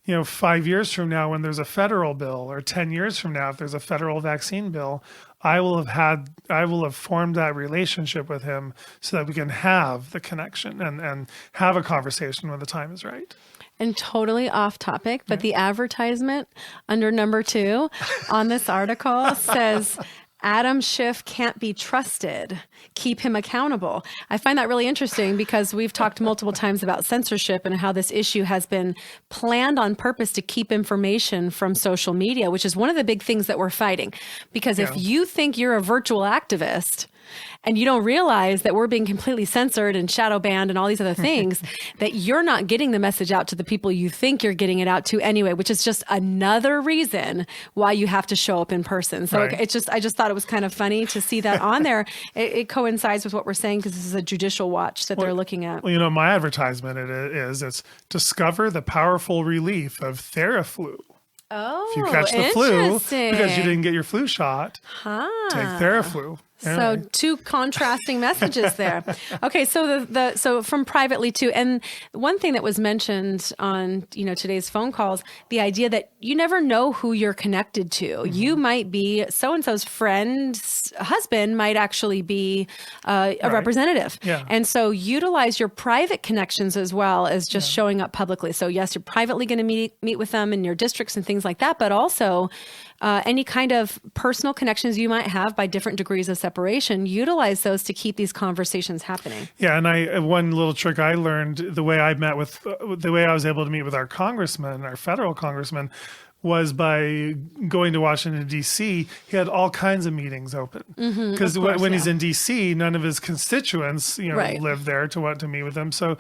5 years from now, when there's a federal bill, or 10 years from now, if there's a federal vaccine bill, I will have formed that relationship with him so that we can have the connection and have a conversation when the time is right. And totally off topic, but the advertisement under number 2 on this article says, Adam Schiff can't be trusted. Keep him accountable. I find that really interesting because we've talked multiple times about censorship and how this issue has been planned on purpose to keep information from social media, which is one of the big things that we're fighting. Because if you think you're a virtual activist and you don't realize that we're being completely censored and shadow banned and all these other things, that you're not getting the message out to the people you think you're getting it out to anyway, which is just another reason why you have to show up in person. So I just thought it was kind of funny to see that on there. It coincides with what we're saying because this is a judicial watch that they're looking at. Well, my advertisement it's discover the powerful relief of Theraflu. Oh, if you catch the flu because you didn't get your flu shot, take Theraflu. So two contrasting messages there. Okay, so so from privately too, and one thing that was mentioned on today's phone calls, the idea that you never know who you're connected to. Mm-hmm. You might be so and so's friend's husband might actually be a representative, and so utilize your private connections as well as just showing up publicly. So yes, you're privately going to meet with them in your districts and things like that, but also any kind of personal connections you might have by different degrees of separation, utilize those to keep these conversations happening. Yeah, and one little trick I learned, the way I was able to meet with our congressman, our federal congressman, was by going to Washington, D.C. He had all kinds of meetings open. Because when he's in D.C., none of his constituents, live there to meet with him. So,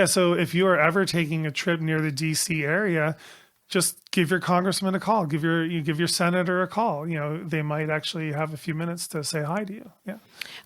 so if you are ever taking a trip near the D.C. area, just give your congressman a call. Give your senator a call. They might actually have a few minutes to say hi to you. Yeah.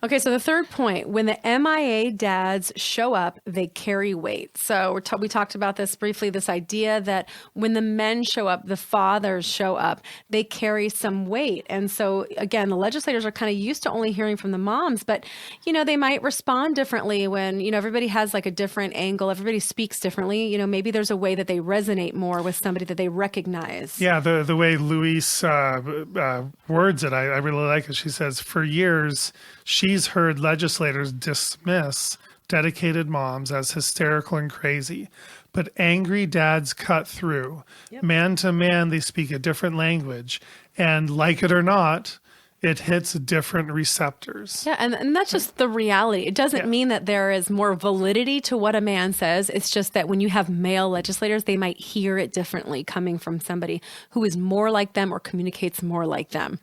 Okay, so the third point, when the MIA dads show up, they carry weight. So we talked about this briefly, this idea that when the men show up, the fathers show up, they carry some weight. And so again, the legislators are kind of used to only hearing from the moms, but they might respond differently when, everybody has like a different angle, everybody speaks differently. Maybe there's a way that they resonate more with somebody that they recognize. Yeah, the way Louise words it, I really like it. She says, for years, she's heard legislators dismiss dedicated moms as hysterical and crazy, but angry dads cut through. Yep. Man to man, they speak a different language, and like it or not, it hits different receptors. Yeah, and that's just the reality. It doesn't mean that there is more validity to what a man says. It's just that when you have male legislators, they might hear it differently coming from somebody who is more like them or communicates more like them.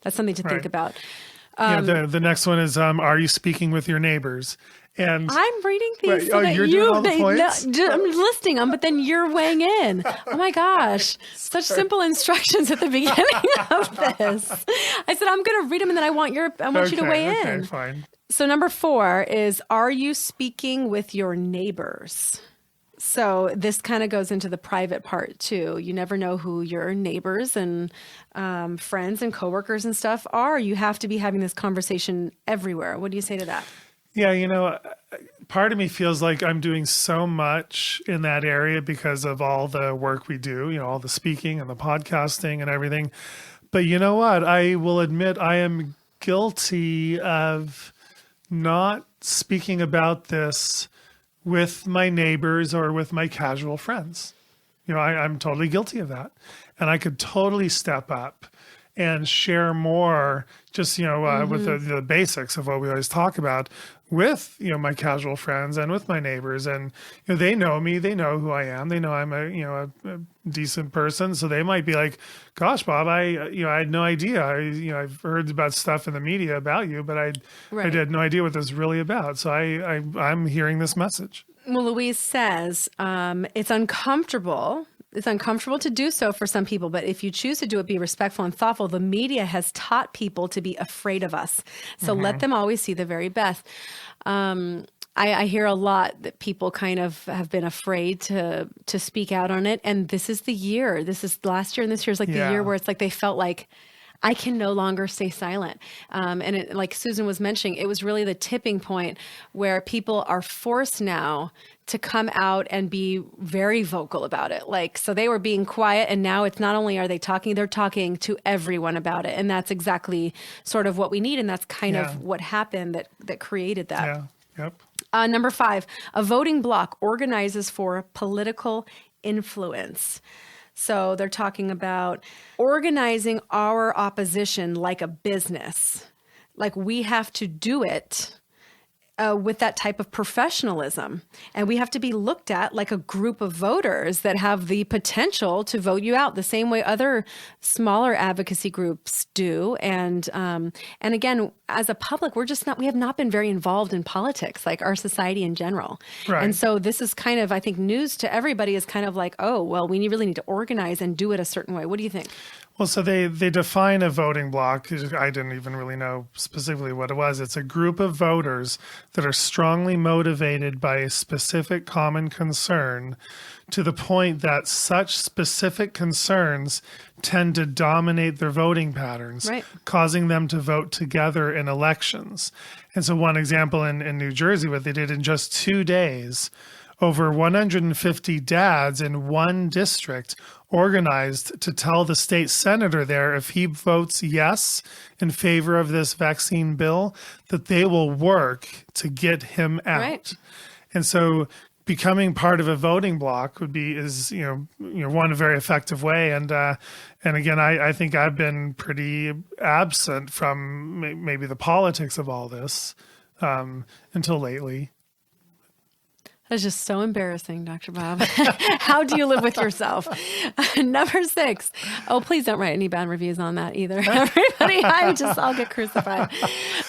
That's something to think about. The next one is, are you speaking with your neighbors? And I'm reading these so that you're doing all the points? I'm listing them, but then you're weighing in. Oh my gosh. Such simple instructions at the beginning of this. I said, I'm going to read them and then I want you to weigh in. Okay, fine. So number 4 is, are you speaking with your neighbors? So this kind of goes into the private part too. You never know who your neighbors and friends and coworkers and stuff are. You have to be having this conversation everywhere. What do you say to that? Yeah, part of me feels like I'm doing so much in that area because of all the work we do, all the speaking and the podcasting and everything. But you know what? I will admit I am guilty of not speaking about this with my neighbors or with my casual friends. I'm totally guilty of that. And I could totally step up and share more just, with the basics of what we always talk about with, my casual friends and with my neighbors. And, they know me, they know who I am. They know I'm a decent person. So they might be like, gosh, Bob, I had no idea. I've heard about stuff in the media about you, but I had no idea what this is really about. So I'm hearing this message. Well, Louise says, it's uncomfortable. It's uncomfortable to do so for some people, but if you choose to do it, be respectful and thoughtful. The media has taught people to be afraid of us. So let them always see the very best. I hear a lot that people kind of have been afraid to speak out on it. And this is the year. This is last year and this year is like the year where it's like they felt like, I can no longer stay silent. And it, like Susan was mentioning, it was really the tipping point where people are forced now to come out and be very vocal about it. So they were being quiet, and now it's not only are they talking, they're talking to everyone about it. And that's exactly sort of what we need. And that's kind of what happened that created that. Yeah. Yep. Number 5, a voting bloc organizes for political influence. So they're talking about organizing our opposition like a business. Like we have to do it with that type of professionalism. And we have to be looked at like a group of voters that have the potential to vote you out the same way other smaller advocacy groups do. And again, as a public, we have not been very involved in politics, like our society in general. Right. And so this is kind of, I think, news to everybody is kind of like, oh, well, we really need to organize and do it a certain way. What do you think? Well, so they define a voting bloc. 'Cause I didn't even really know specifically what it was. It's a group of voters that are strongly motivated by a specific common concern to the point that such specific concerns tend to dominate their voting patterns, Right. causing them to vote together in elections. And so one example in New Jersey, what they did in just 2 days, over 150 dads in one district organized to tell the state senator there if he votes yes in favor of this vaccine bill, that they will work to get him out. Right. And so becoming part of a voting bloc is one very effective way. And again, I think I've been pretty absent from maybe the politics of all this until lately. That's just so embarrassing, Dr. Bob. How do you live with yourself? Number 6. Oh, please don't write any bad reviews on that either. Everybody, I'll get crucified.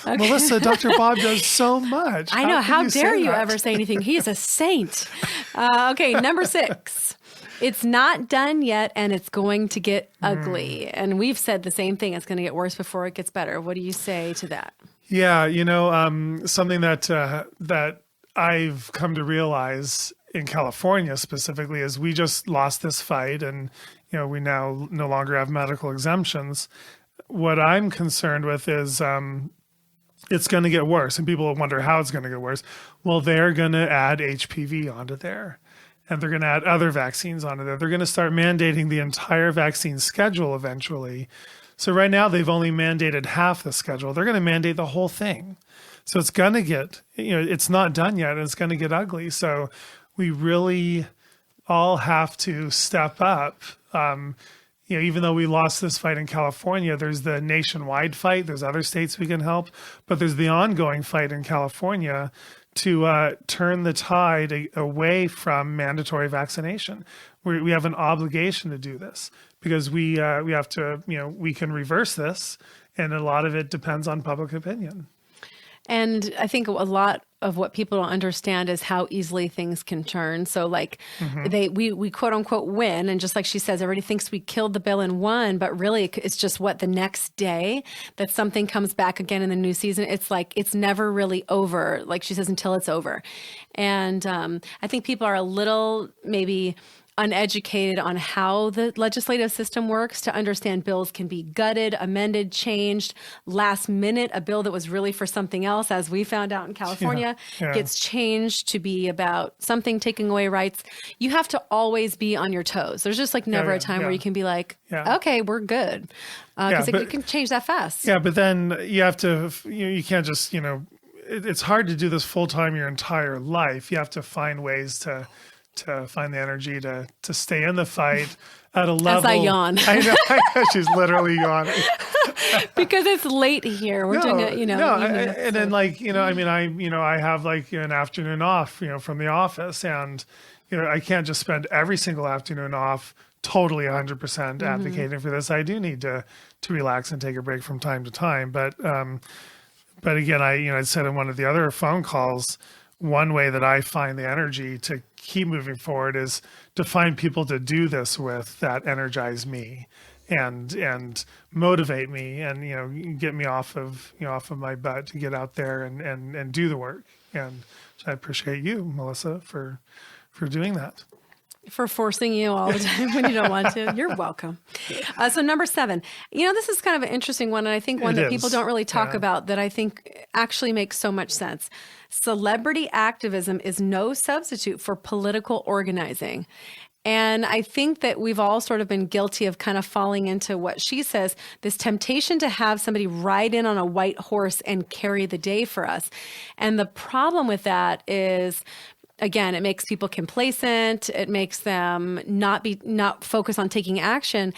Okay. Melissa, Dr. Bob does so much. I know. How can dare say you that? ever say anything? He is a saint. Okay, number 6. It's not done yet, and it's going to get ugly. And we've said the same thing. It's going to get worse before it gets better. What do you say to that? Yeah, something that I've come to realize in California specifically is we just lost this fight, and we now no longer have medical exemptions. What I'm concerned with is it's going to get worse, and people wonder how it's going to get worse. Well, they're going to add HPV onto there, and they're going to add other vaccines onto there. They're going to start mandating the entire vaccine schedule eventually. So right now they've only mandated half the schedule. They're going to mandate the whole thing. So it's going to get, it's not done yet, and it's going to get ugly. So we really all have to step up. Even though we lost this fight in California, there's the nationwide fight. There's other states we can help, but there's the ongoing fight in California to turn the tide away from mandatory vaccination. We have an obligation to do this because we have to, we can reverse this, and a lot of it depends on public opinion. And I think a lot of what people don't understand is how easily things can turn. So we quote unquote win. And just like she says, everybody thinks we killed the bill and won, but really it's just the next day that something comes back again in the new season. It's like, it's never really over. Like she says, until it's over. And I think people are a little maybe uneducated on how the legislative system works to understand bills can be gutted, amended, changed, last minute. A bill that was really for something else, as we found out in California, gets changed to be about something taking away rights. You have to always be on your toes. There's just never a time where you can be like, okay, we're good. Because it can change that fast. Yeah, but then you have to, you can't just, it's hard to do this full time your entire life. You have to find ways to find the energy to stay in the fight at a level. As I yawn. I know, she's literally yawning. Because it's late here. We're doing it, and then I have an afternoon off, from the office, and I can't just spend every single afternoon off totally 100% advocating for this. I do need to relax and take a break from time to time. But again, I said in one of the other phone calls, one way that I find the energy to keep moving forward is to find people to do this with that energize me and motivate me and get me off of my butt to get out there and do the work. And so I appreciate you, Melissa, for doing that. For forcing you all the time when you don't want to. You're welcome. So number 7, this is kind of an interesting one. And I think one that people don't really talk about that I think actually makes so much sense. Celebrity activism is no substitute for political organizing. And I think that we've all sort of been guilty of kind of falling into what she says, this temptation to have somebody ride in on a white horse and carry the day for us. And the problem with that is, again, it makes people complacent. It makes them not focus on taking action.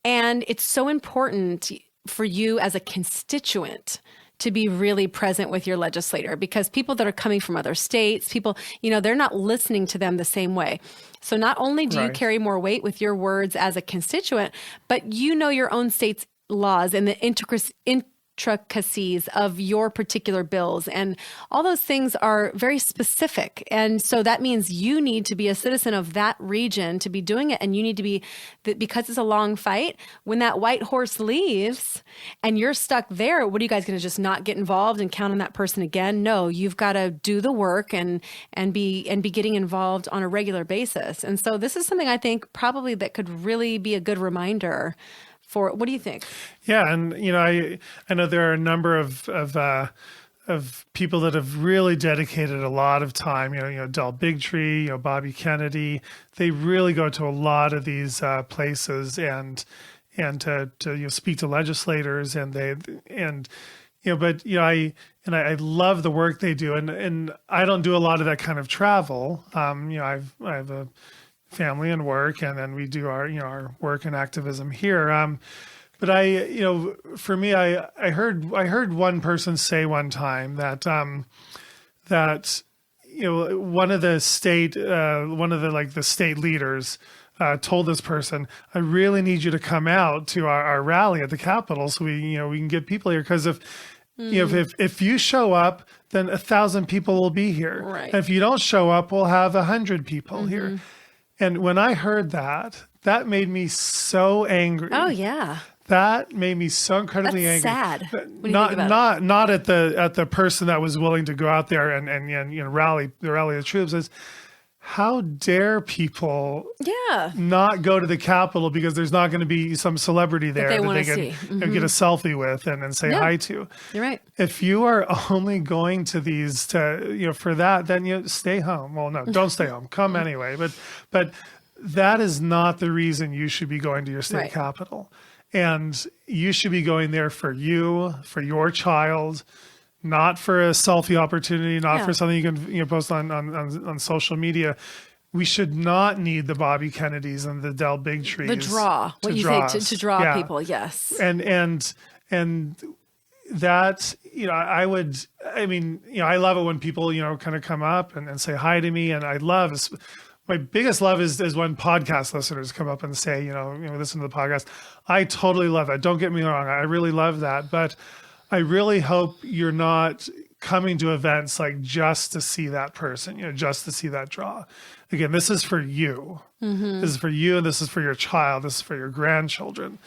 And it's so important for you as a constituent to be really present with your legislator, because people that are coming from other states, people, they're not listening to them the same way. So not only do you carry more weight with your words as a constituent, but your own state's laws and the intricacies of your particular bills. And all those things are very specific. And so that means you need to be a citizen of that region to be doing it. And you need to be, because it's a long fight, when that white horse leaves and you're stuck there, what are you guys going to just not get involved and count on that person again? No, you've got to do the work and be getting involved on a regular basis. And so this is something I think probably that could really be a good reminder for, what do you think? Yeah, and I know there are a number of people that have really dedicated a lot of time. Del Bigtree, Bobby Kennedy. They really go to a lot of these places and to speak to legislators, I love the work they do, and I don't do a lot of that kind of travel. I have a family and work, and then we do our work and activism here. But for me, I heard one person say one time that one of the state leaders told this person, I really need you to come out to our rally at the Capitol so we can get people here, because if you show up, then 1,000 people will be here. Right. And if you don't show up, we'll have 100 people here. And when I heard that made me so angry. Oh yeah. That made me so incredibly angry. Sad. When you think about it. Not at the person that was willing to go out there and rally the troops. Is how dare people not go to the Capitol because there's not going to be some celebrity there that they can get a selfie with and say hi to. You're right. If you are only going to these for that, then stay home. Well, no, don't stay home. Come anyway. But that is not the reason you should be going to your state capitol. And you should be going there for you, for your child, not for a selfie opportunity, not for something you can post on social media. We should not need the Bobby Kennedys and the Del Bigtrees. The draw, what you think to draw people, yes. And that, I love it when people, kind of come up and say hi to me. And my biggest love is when podcast listeners come up and say, listen to the podcast. I totally love that. Don't get me wrong. I really love that. But I really hope you're not coming to events like just to see that person, just to see that draw. Again, this is for you. This is for you, and this is for your child. This is for your grandchildren.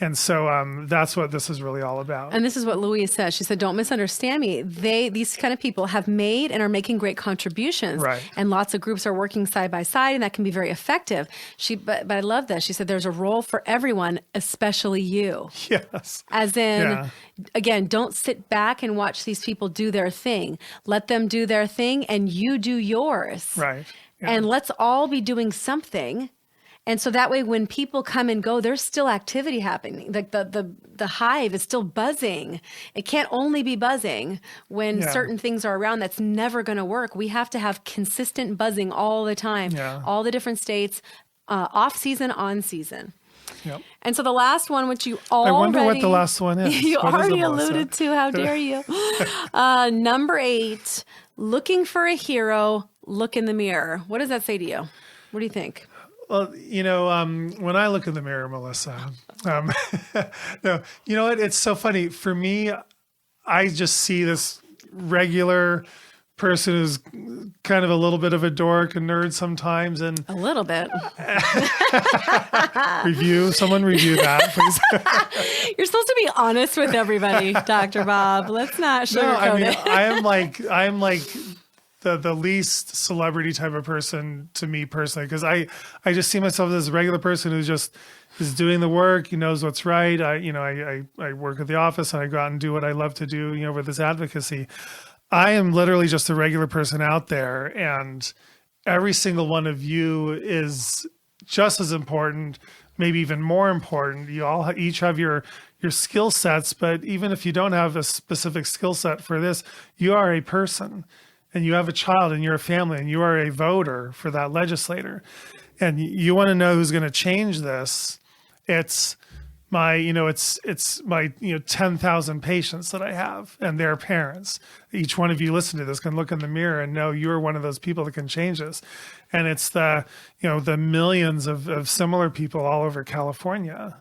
And so that's what this is really all about. And this is what Louise says. She said, don't misunderstand me. These kind of people have made and are making great contributions. Right. And lots of groups are working side by side, and that can be very effective. But I love this. She said, there's a role for everyone, especially you. Yes. As in, again, don't sit back and watch these people do their thing. Let them do their thing, and you do yours. Right. Yeah. And let's all be doing something. And so that way, when people come and go, there's still activity happening. Like the hive is still buzzing. It can't only be buzzing when certain things are around. That's never going to work. We have to have consistent buzzing all the time, all the different states, off season, on season. Yep. And so the last one, which you already... I wonder what the last one is. You what already alluded to. How dare you? Number 8, looking for a hero, look in the mirror. What does that say to you? What do you think? Well, when I look in the mirror, Melissa, no, you know what? It's so funny. For me, I just see this regular person who's kind of a little bit of a dork, a nerd sometimes. And a little bit. Someone review that, please. You're supposed to be honest with everybody, Dr. Bob. Let's not sugarcoat it. I am like the least celebrity type of person to me personally, because I just see myself as a regular person who just is doing the work. He knows what's right. I work at the office and I go out and do what I love to do, with this advocacy. I am literally just a regular person out there, and every single one of you is just as important, maybe even more important. You all each have your skill sets, but even if you don't have a specific skill set for this, you are a person. And you have a child, and you're a family, and you are a voter for that legislator. And you want to know who's going to change this. It's my 10,000 patients that I have and their parents. Each one of you listen to this can look in the mirror and know you're one of those people that can change this. And it's the millions of similar people all over California.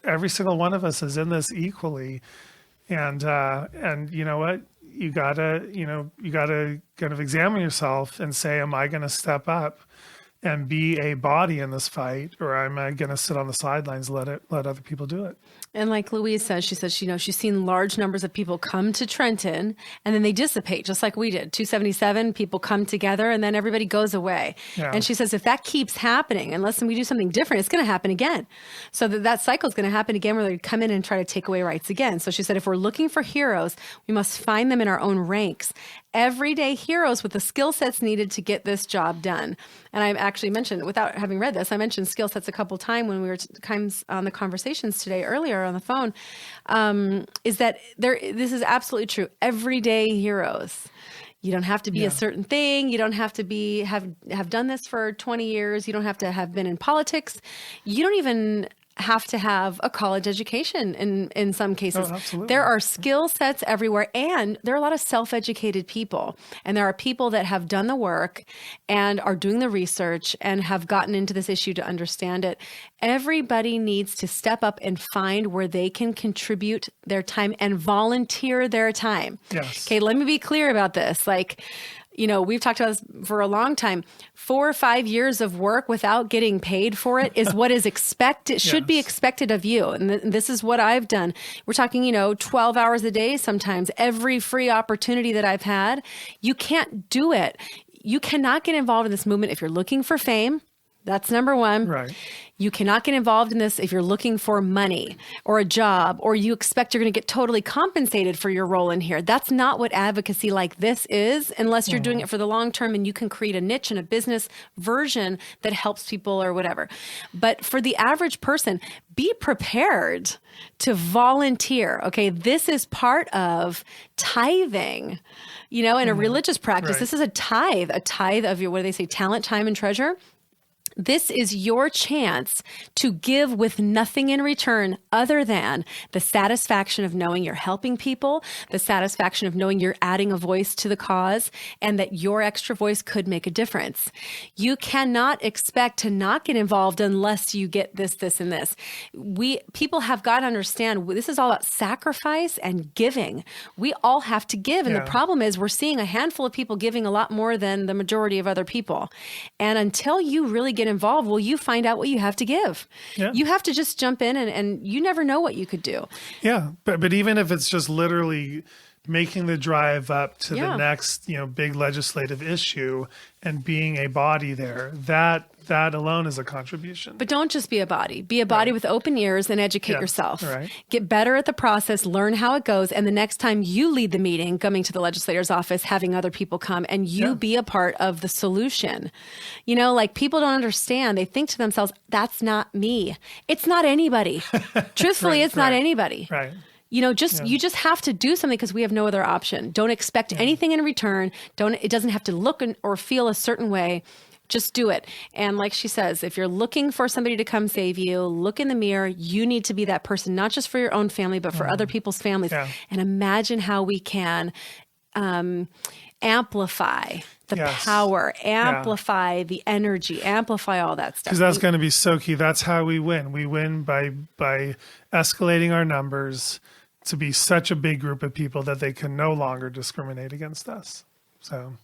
Every single one of us is in this equally. And you know what? You gotta kind of examine yourself and say, am I going to step up and be a body in this fight, or am I going to sit on the sidelines, let other people do it? And like Louise says, she says, she's seen large numbers of people come to Trenton and then they dissipate, just like we did. 277, people come together and then everybody goes away. Yeah. And she says, if that keeps happening, unless we do something different, it's going to happen again. So that cycle is going to happen again where they come in and try to take away rights again. So she said, if we're looking for heroes, we must find them in our own ranks. Everyday heroes with the skill sets needed to get this job done. And I actually mentioned, without having read this, I mentioned skill sets a couple of times when we were on the conversations today earlier on the phone, is that this is absolutely true. Everyday heroes. You don't have to be a certain thing. You don't have to have done this for 20 years. You don't have to have been in politics. You don't even have to have a college education in some cases. Oh, absolutely. There are skill sets everywhere, and there are a lot of self-educated people. And there are people that have done the work and are doing the research and have gotten into this issue to understand it. Everybody needs to step up and find where they can contribute their time and volunteer their time. Yes. Okay, let me be clear about this. We've talked about this for a long time. 4 or 5 years of work without getting paid for it is what is expected, should be expected of you. And this is what I've done. We're talking, 12 hours a day sometimes, every free opportunity that I've had. You can't do it. You cannot get involved in this movement if you're looking for fame. That's number one. Right. You cannot get involved in this if you're looking for money or a job, or you expect you're going to get totally compensated for your role in here. That's not what advocacy like this is, unless you're doing it for the long term and you can create a niche and a business version that helps people or whatever. But for the average person, be prepared to volunteer. Okay, this is part of tithing. In a religious practice, Right. This is a tithe of your, what do they say, talent, time, and treasure. This is your chance to give with nothing in return other than the satisfaction of knowing you're helping people, the satisfaction of knowing you're adding a voice to the cause, and that your extra voice could make a difference. You cannot expect to not get involved unless you get this, and this. People have got to understand this is all about sacrifice and giving. We all have to give. And the problem is we're seeing a handful of people giving a lot more than the majority of other people. And until you really get involved, you find out what you have to give. Yeah. You have to just jump in and you never know what you could do. Yeah. But even if it's just literally making the drive up to the next, big legislative issue and being a body there, that alone is a contribution. But don't just be a body. Be a body with open ears and educate yourself. Right. Get better at the process, learn how it goes, and the next time you lead the meeting, coming to the legislator's office, having other people come, and you be a part of the solution. People don't understand. They think to themselves, that's not me. It's not anybody. Truthfully, it's not anybody. Right. You just have to do something because we have no other option. Don't expect anything in return. It doesn't have to look or feel a certain way. Just do it. And like she says, if you're looking for somebody to come save you, look in the mirror. You need to be that person, not just for your own family, but for other people's families. Yeah. And imagine how we can amplify the power, amplify the energy, amplify all that stuff. Because that's going to be so key. That's how we win. We win by escalating our numbers to be such a big group of people that they can no longer discriminate against us. So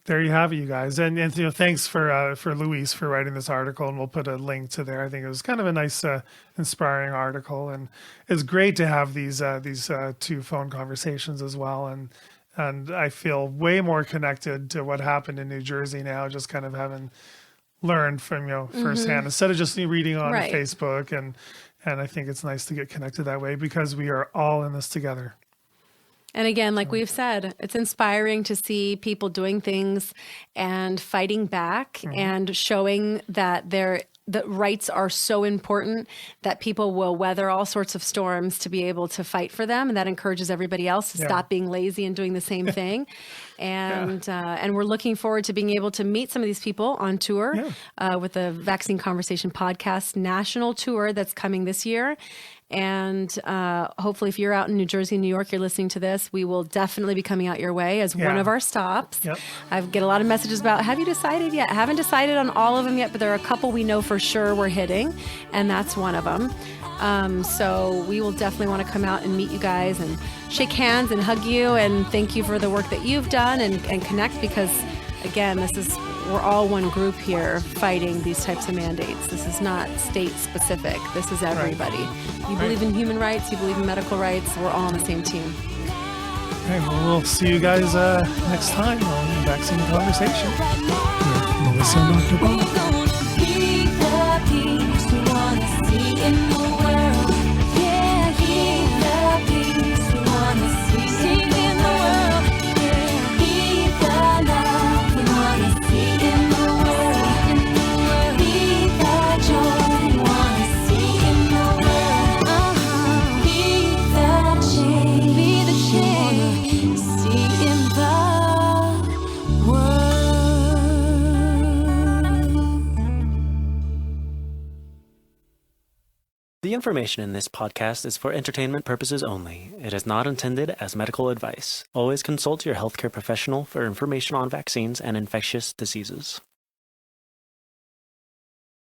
there you have it, you guys. And thanks for Louise for writing this article, and we'll put a link to there. I think it was kind of a nice, inspiring article, and it's great to have these two phone conversations as well. And I feel way more connected to what happened in New Jersey now, just kind of having learned from firsthand instead of just reading on Facebook. And I think it's nice to get connected that way because we are all in this together. And again, like we've said, it's inspiring to see people doing things and fighting back and showing that the rights are so important that people will weather all sorts of storms to be able to fight for them. And that encourages everybody else to stop being lazy and doing the same thing. And we're looking forward to being able to meet some of these people on tour with the Vaccine Conversation podcast national tour that's coming this year. And hopefully, if you're out in New Jersey, New York, you're listening to this, we will definitely be coming out your way as one of our stops. Yep. I get a lot of messages about, have you decided yet? I haven't decided on all of them yet, but there are a couple we know for sure we're hitting, and that's one of them. So we will definitely want to come out and meet you guys and shake hands and hug you and thank you for the work that you've done and connect, because, again, we're all one group here fighting these types of mandates. This is not state specific. This is everybody. You believe in human rights, you believe in medical rights, we're all on the same team. Okay, well, we'll see you guys next time on Vaccine Conversation with Melissa and Dr. Bob. We're gonna be the peace we wanna see in the world. Yeah, be the peace we wanna see in the world. Yeah, be the love we wanna see in the world. Be the joy we wanna see in the world. Be the change we wanna see in the world. The information in this podcast is for entertainment purposes only. It is not intended as medical advice. Always consult your healthcare professional for information on vaccines and infectious diseases.